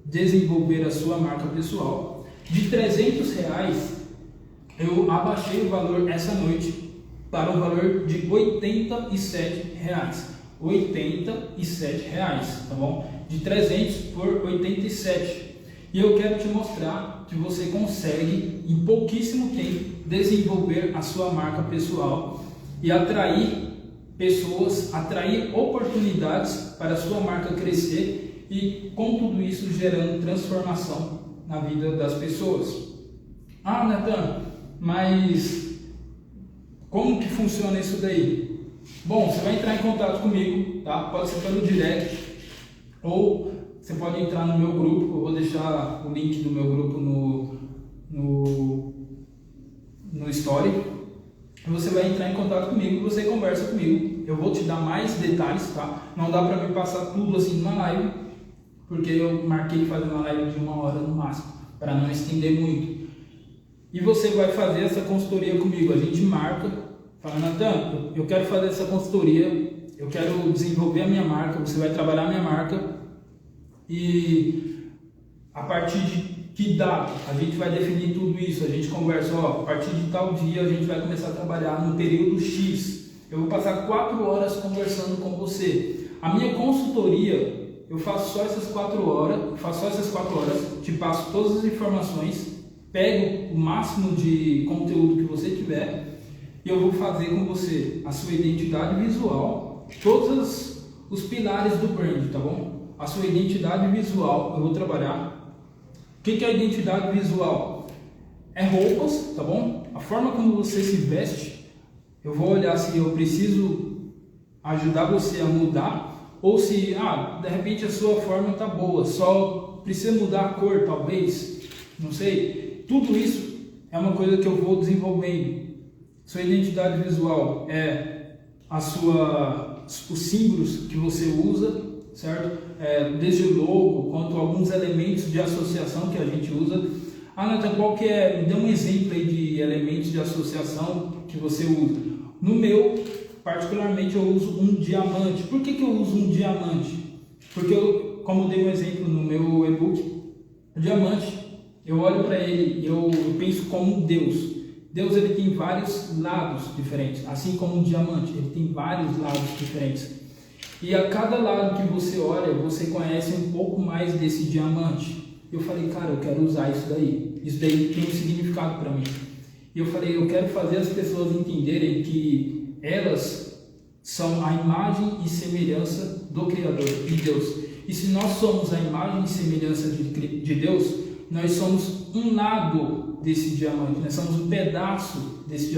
desenvolver a sua marca pessoal. De R$300, eu abaixei o valor essa noite para um valor de R$87. R$87, tá bom? De 300 por 87. E eu quero te mostrar que você consegue, em pouquíssimo tempo, desenvolver a sua marca pessoal e atrair pessoas, atrair oportunidades para a sua marca crescer e com tudo isso gerando transformação na vida das pessoas. Natan, mas como que funciona isso daí? Bom, você vai entrar em contato comigo, tá? Pode ser pelo direct ou você pode entrar no meu grupo. Eu vou deixar o link do meu grupo no story. Você vai entrar em contato comigo, você conversa comigo. Eu vou te dar mais detalhes, tá? Não dá pra me passar tudo assim numa live, porque eu marquei fazer uma live de 1 hora no máximo, para não estender muito. E você vai fazer essa consultoria comigo. A gente marca, fala, Natan, eu quero fazer essa consultoria, eu quero desenvolver a minha marca, você vai trabalhar a minha marca. E a partir de que data a gente vai definir tudo isso? A gente conversa, a partir de tal dia a gente vai começar a trabalhar no período X. Eu vou passar 4 horas conversando com você. A minha consultoria, eu faço só essas 4 horas, te passo todas as informações, pego o máximo de conteúdo que você tiver e eu vou fazer com você a sua identidade visual, todos os pilares do brand, tá bom? A sua identidade visual eu vou trabalhar, que é a identidade visual? É roupas, tá bom? A forma como você se veste. Eu vou olhar se eu preciso ajudar você a mudar, ou se, de repente a sua forma tá boa, só precisa mudar a cor, talvez, não sei. Tudo isso é uma coisa que eu vou desenvolvendo. Sua identidade visual é os símbolos que você usa, certo? Desde o logo, quanto alguns elementos de associação que a gente usa. Nathan, qual que é? Me dê um exemplo aí de elementos de associação que você usa. No meu, particularmente, eu uso um diamante. Por que eu uso um diamante? Porque como eu dei um exemplo no meu e-book, o diamante, eu olho para ele e eu penso como Deus. Deus, ele tem vários lados diferentes, assim como um diamante, ele tem vários lados diferentes. E a cada lado que você olha, você conhece um pouco mais desse diamante. Eu falei, cara, eu quero usar isso daí. Isso daí tem um significado para mim. E eu falei, eu quero fazer as pessoas entenderem que elas são a imagem e semelhança do Criador, de Deus. E se nós somos a imagem e semelhança de Deus, nós somos um lado desse diamante, nós somos um pedaço desse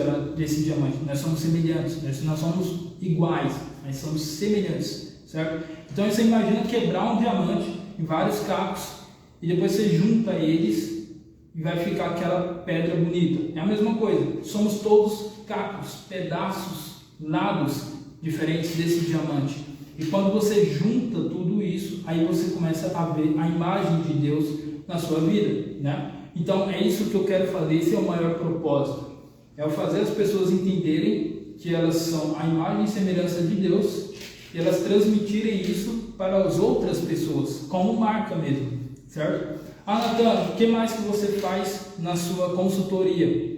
diamante, nós somos semelhantes, nós somos iguais, nós somos semelhantes, certo? Então você imagina quebrar um diamante em vários cacos e depois você junta eles e vai ficar aquela pedra bonita. É a mesma coisa, somos todos cacos, pedaços, lados diferentes desse diamante. E quando você junta tudo isso, aí você começa a ver a imagem de Deus na sua vida, né? Então é isso que eu quero fazer, esse é o maior propósito. É eu fazer as pessoas entenderem que elas são a imagem e semelhança de Deus e elas transmitirem isso para as outras pessoas, como marca mesmo, certo? Nathan, o que mais que você faz na sua consultoria?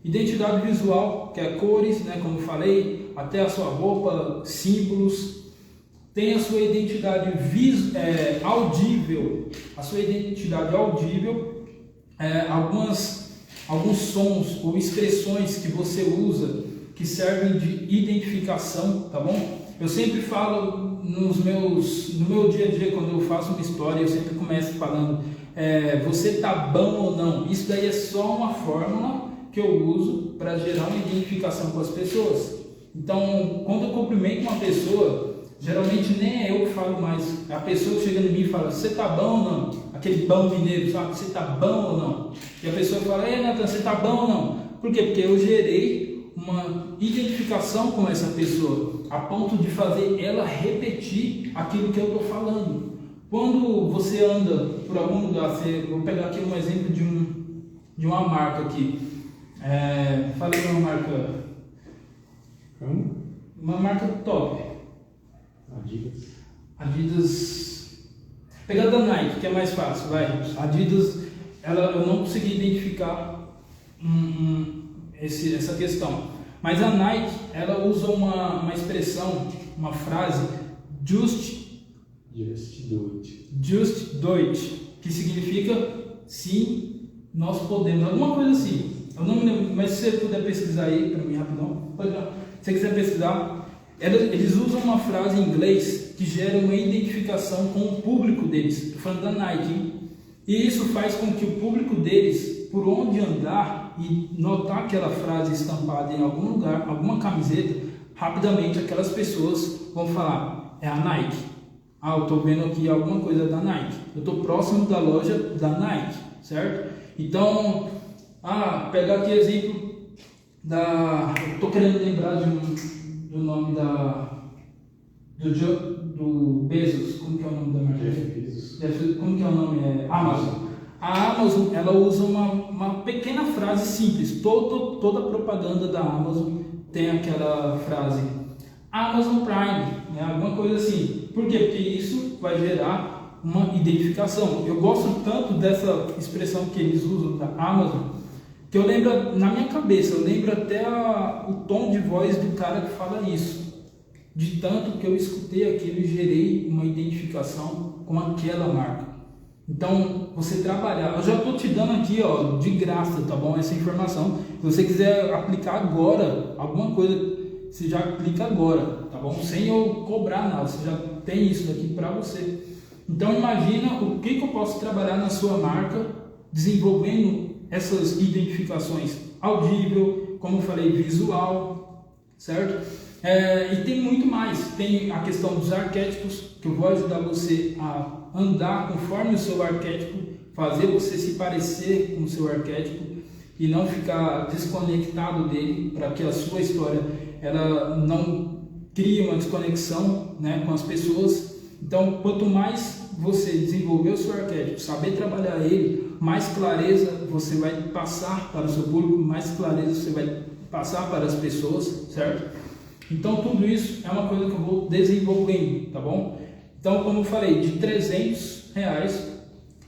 Identidade visual, que é cores, né, como eu falei, até a sua roupa, símbolos. Tem a sua identidade audível, a sua identidade audível, alguns sons ou expressões que você usa que servem de identificação, tá bom? Eu sempre falo no meu dia a dia, quando eu faço uma história, eu sempre começo falando, você tá bom ou não? Isso daí é só uma fórmula que eu uso para gerar uma identificação com as pessoas. Então, quando eu cumprimento uma pessoa, geralmente nem é eu que falo mais, é a pessoa que chega em mim e fala, você tá bom ou não? Aquele bom mineiro, sabe? Você tá bom ou não? E a pessoa fala, Nathan, você tá bom ou não? Por quê? Porque eu gerei uma identificação com essa pessoa, a ponto de fazer ela repetir aquilo que eu estou falando. Quando você anda por algum lugar, vou pegar aqui um exemplo de uma marca aqui. Falei uma marca... Uma marca top. Adidas. Pegar da Nike, que é mais fácil, vai. Adidas, eu não consegui identificar essa questão. Mas a Nike, ela usa uma expressão, uma frase, Just do it, que significa sim, nós podemos, alguma coisa assim. Eu não me lembro, mas se você puder pesquisar aí para mim rapidão, pode não. Se você quiser pesquisar, eles usam uma frase em inglês que gera uma identificação com o público deles. Estou falando da Nike, hein? E isso faz com que o público deles, por onde andar e notar aquela frase estampada em algum lugar, alguma camiseta, rapidamente aquelas pessoas vão falar, é a Nike. Eu estou vendo aqui alguma coisa da Nike. Eu estou próximo da loja da Nike, certo? Então, pegar aqui exemplo eu estou querendo lembrar do nome do Bezos. Como que é o nome da marca? Como que é o nome? Amazon. A Amazon, ela usa uma pequena frase simples. Toda propaganda da Amazon tem aquela frase Amazon Prime, né? Alguma coisa assim. Por quê? Porque isso vai gerar uma identificação. Eu gosto tanto dessa expressão que eles usam da Amazon, que eu lembro, na minha cabeça, eu lembro até o tom de voz do cara que fala isso. De tanto que eu escutei aquilo e gerei uma identificação com aquela marca. Então, você trabalhar, eu já estou te dando aqui, de graça, tá bom? Essa informação. Se você quiser aplicar agora, alguma coisa, você já aplica agora, tá bom? Sem eu cobrar nada, você já tem isso daqui para você. Então imagina o que eu posso trabalhar na sua marca, desenvolvendo essas identificações audível, como eu falei, visual, certo? E tem muito mais, tem a questão dos arquétipos, que eu vou ajudar você a andar conforme o seu arquétipo, fazer você se parecer com o seu arquétipo e não ficar desconectado dele, para que a sua história ela não crie uma desconexão, né, com as pessoas. Então, quanto mais você desenvolver o seu arquétipo, saber trabalhar ele, mais clareza você vai passar para o seu público, mais clareza você vai passar para as pessoas, certo? Então, tudo isso é uma coisa que eu vou desenvolvendo, tá bom? Então, como eu falei, de R$300,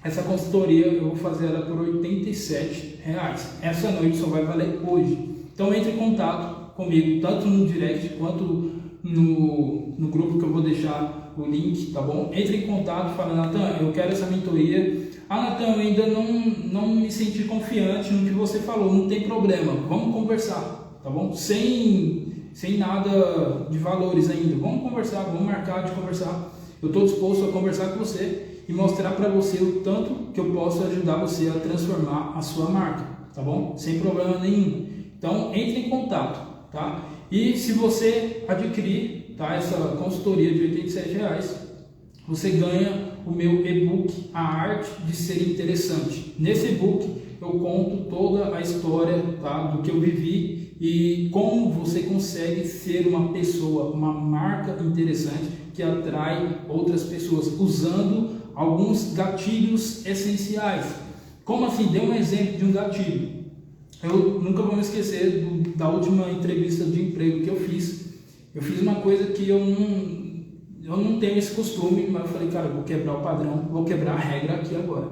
essa consultoria eu vou fazer ela por R$87. Essa noite só vai valer hoje. Então, entre em contato comigo, tanto no direct quanto no grupo que eu vou deixar o link, tá bom? Entre em contato, fala: Natan, eu quero essa mentoria. Natan, eu ainda não me senti confiante no que você falou. Não tem problema, vamos conversar, tá bom? Sem nada de valores ainda. Vamos conversar, vamos marcar de conversar. Eu estou disposto a conversar com você e mostrar para você o tanto que eu posso ajudar você a transformar a sua marca, tá bom? Sem problema nenhum. Então, entre em contato, tá? E se você adquirir, tá, essa consultoria de R$87, você ganha o meu e-book, A Arte de Ser Interessante. Nesse e-book eu conto toda a história, tá, do que eu vivi e como você consegue ser uma pessoa, uma marca interessante que atrai outras pessoas, usando alguns gatilhos essenciais. Como assim? Dê um exemplo de um gatilho. Eu nunca vou me esquecer da última entrevista de emprego que eu fiz. Eu fiz uma coisa que eu não tenho esse costume, mas eu falei, cara, eu vou quebrar o padrão, vou quebrar a regra aqui agora.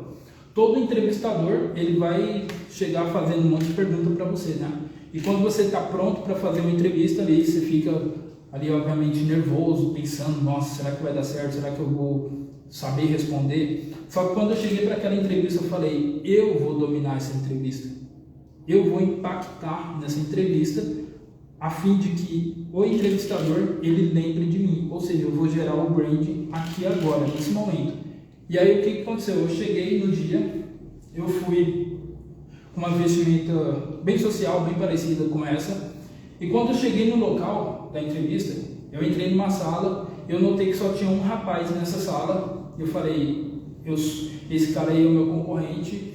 Todo entrevistador, ele vai chegar fazendo um monte de pergunta para você, né? E quando você está pronto para fazer uma entrevista ali, você fica ali, obviamente, nervoso, pensando, nossa, será que vai dar certo? Será que eu vou saber responder? Só que quando eu cheguei para aquela entrevista, eu falei, eu vou dominar essa entrevista. Eu vou impactar nessa entrevista a fim de que o entrevistador, ele lembre de mim. Ou seja, eu vou gerar o brand aqui agora, nesse momento. E aí, o que aconteceu? Eu cheguei no dia, eu fui com uma vestimenta bem social, bem parecida com essa. E quando eu cheguei no local da entrevista, eu entrei numa sala, eu notei que só tinha um rapaz nessa sala. Eu falei, esse cara aí é o meu concorrente,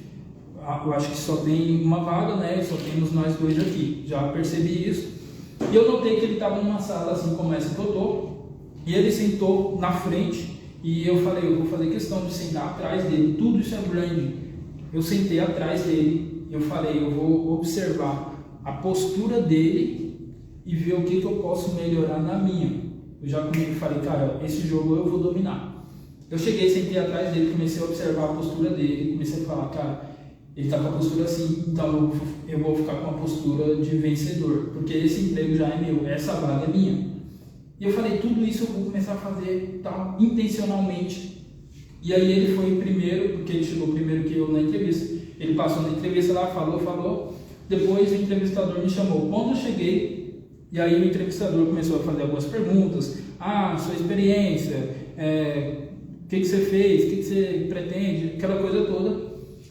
eu acho que só tem uma vaga, né? Só temos nós dois aqui. Já percebi isso. E eu notei que ele estava numa sala assim como essa que eu tô, e ele sentou na frente. E eu falei, eu vou fazer questão de sentar atrás dele. Tudo isso é branding. Eu sentei atrás dele. Eu falei, eu vou observar a postura dele e ver o que eu posso melhorar na minha. Eu já comigo falei, cara, esse jogo eu vou dominar. Eu cheguei, sentei atrás dele, comecei a observar a postura dele, comecei a falar, cara, ele está com a postura assim, então eu vou ficar com a postura de vencedor, porque esse emprego já é meu, essa vaga é minha. E eu falei, tudo isso eu vou começar a fazer tal, intencionalmente. E aí ele foi primeiro, porque ele chegou primeiro que eu na entrevista. Ele passou na entrevista lá, falou. Depois o entrevistador me chamou. Quando eu cheguei, e aí o entrevistador começou a fazer algumas perguntas. Sua experiência, o que você fez, o que você pretende, aquela coisa toda.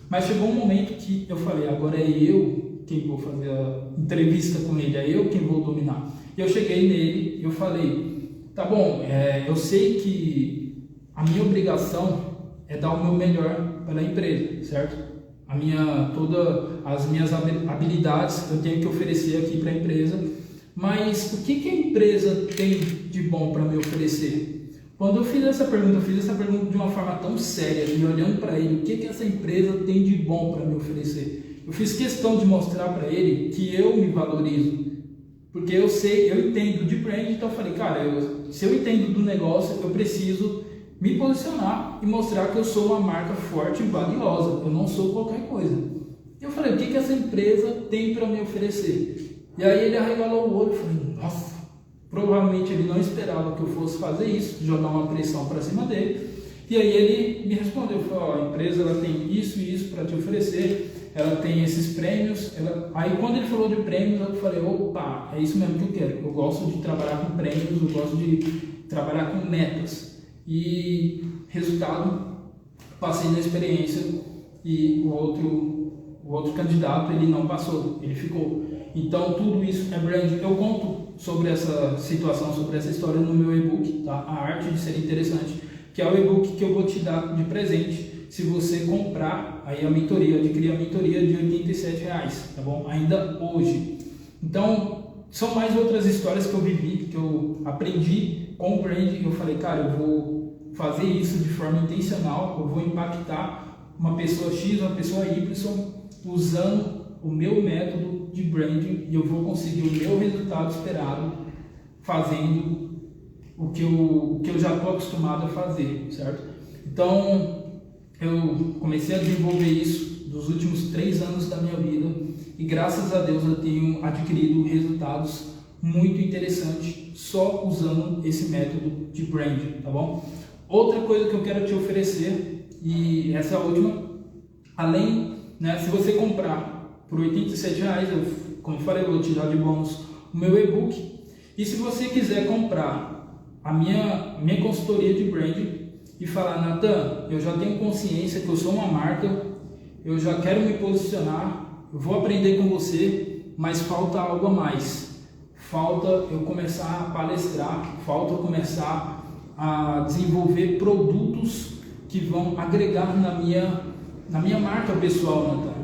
Mas chegou um momento que eu falei, agora é eu quem vou fazer a entrevista com ele, é eu quem vou dominar. E eu cheguei nele e eu falei, tá bom, eu sei que a minha obrigação é dar o meu melhor para a empresa, certo? Todas as minhas habilidades eu tenho que oferecer aqui para a empresa, mas o que a empresa tem de bom para me oferecer? Quando eu fiz essa pergunta de uma forma tão séria, e olhando para ele, o que essa empresa tem de bom para me oferecer? Eu fiz questão de mostrar para ele que eu me valorizo, porque eu entendo de brand, então eu falei, cara, se eu entendo do negócio, eu preciso me posicionar e mostrar que eu sou uma marca forte e valiosa, eu não sou qualquer coisa. E eu falei, o que essa empresa tem para me oferecer? E aí ele arregalou o olho e falou, nossa, provavelmente ele não esperava que eu fosse fazer isso, jogar uma pressão para cima dele. E aí ele me respondeu, falou, a empresa ela tem isso e isso para te oferecer, ela tem esses prêmios. Aí quando ele falou de prêmios, eu falei, opa, é isso mesmo que eu quero. Eu gosto de trabalhar com prêmios, eu gosto de trabalhar com metas. e resultado, passei na experiência e o outro candidato ele não passou, ele ficou. Então tudo isso é brand. Eu conto sobre essa situação, sobre essa história no meu e-book, tá? A arte de ser interessante, que é o e-book que eu vou te dar de presente se você comprar aí a mentoria, adquirir a mentoria de R$87, tá bom? Ainda hoje. Então são mais outras histórias que eu vivi, que eu aprendi com o brand. Eu falei, cara, eu vou fazer isso de forma intencional, eu vou impactar uma pessoa X, uma pessoa Y, usando o meu método de branding, e eu vou conseguir o meu resultado esperado fazendo o que eu já estou acostumado a fazer, certo? Então eu comecei a desenvolver isso nos últimos 3 anos da minha vida e graças a Deus eu tenho adquirido resultados muito interessantes só usando esse método de branding, tá bom? Outra coisa que eu quero te oferecer, e essa é a última, além, né, se você comprar por R$87, como eu falei, eu vou te dar de bônus o meu e-book. E se você quiser comprar a minha consultoria de branding e falar, Nathan, eu já tenho consciência que eu sou uma marca, eu já quero me posicionar, eu vou aprender com você, mas falta algo a mais. Falta eu começar a palestrar, falta eu começar a desenvolver produtos que vão agregar na minha marca pessoal, Nathan.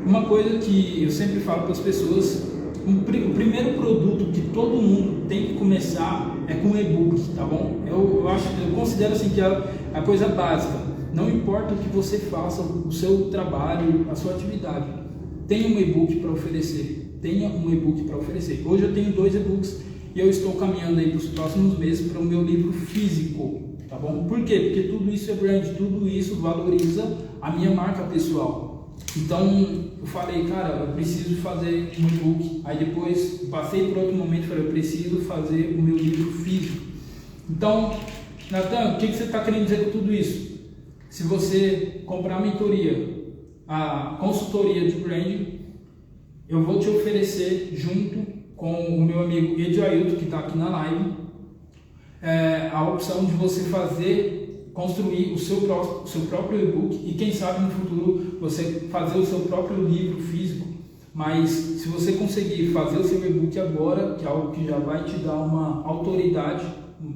Uma coisa que eu sempre falo para as pessoas, o primeiro produto que todo mundo tem que começar é com e-book, tá bom? Eu considero assim que é a coisa básica. Não importa o que você faça, o seu trabalho, a sua atividade, tenha um e-book para oferecer. Tenha um e-book para oferecer. Hoje eu tenho 2 e-books e eu estou caminhando aí para os próximos meses para o meu livro físico, tá bom? Por quê? Porque tudo isso é brand, tudo isso valoriza a minha marca pessoal. Então eu falei, cara, eu preciso fazer um e-book. Aí depois passei por outro momento e falei, eu preciso fazer o meu livro físico. Então, Nathan, o que você está querendo dizer com tudo isso? Se você comprar a mentoria, a consultoria de branding, eu vou te oferecer junto com o meu amigo Ediailton, que está aqui na live, a opção de você construir o seu próprio e-book e quem sabe no futuro você fazer o seu próprio livro físico. Mas se você conseguir fazer o seu e-book agora, que é algo que já vai te dar uma autoridade,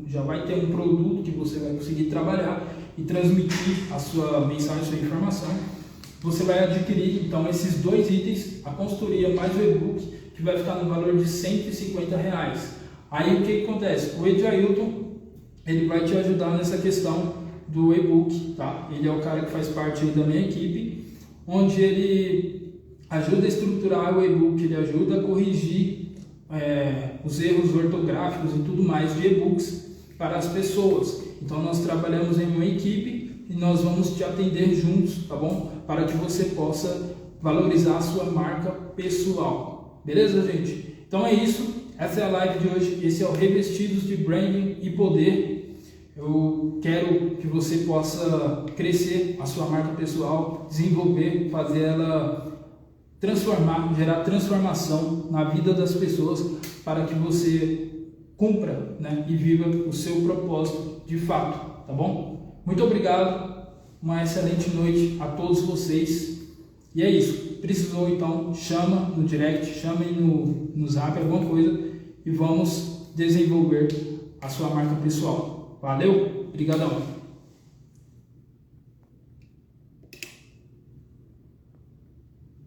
já vai ter um produto que você vai conseguir trabalhar e transmitir a sua mensagem, a sua informação, você vai adquirir então esses 2 itens, a consultoria mais o e-book, que vai ficar no valor de R$150. Aí o que acontece? O Ediailton, ele vai te ajudar nessa questão do e-book, tá? Ele é o cara que faz parte da minha equipe, onde ele ajuda a estruturar o e-book, ele ajuda a corrigir os erros ortográficos e tudo mais de e-books para as pessoas. Então nós trabalhamos em uma equipe e nós vamos te atender juntos, tá bom? Para que você possa valorizar a sua marca pessoal. Beleza, gente? Então é isso. Essa é a live de hoje. Esse é o Revestidos de Branding e Poder. Eu quero que você possa crescer a sua marca pessoal, desenvolver, fazer ela transformar, gerar transformação na vida das pessoas para que você cumpra, né, e viva o seu propósito de fato, tá bom? Muito obrigado, uma excelente noite a todos vocês. E é isso. Precisou, então, chama no direct, chame no zap, alguma coisa, e vamos desenvolver a sua marca pessoal. Valeu, obrigadão.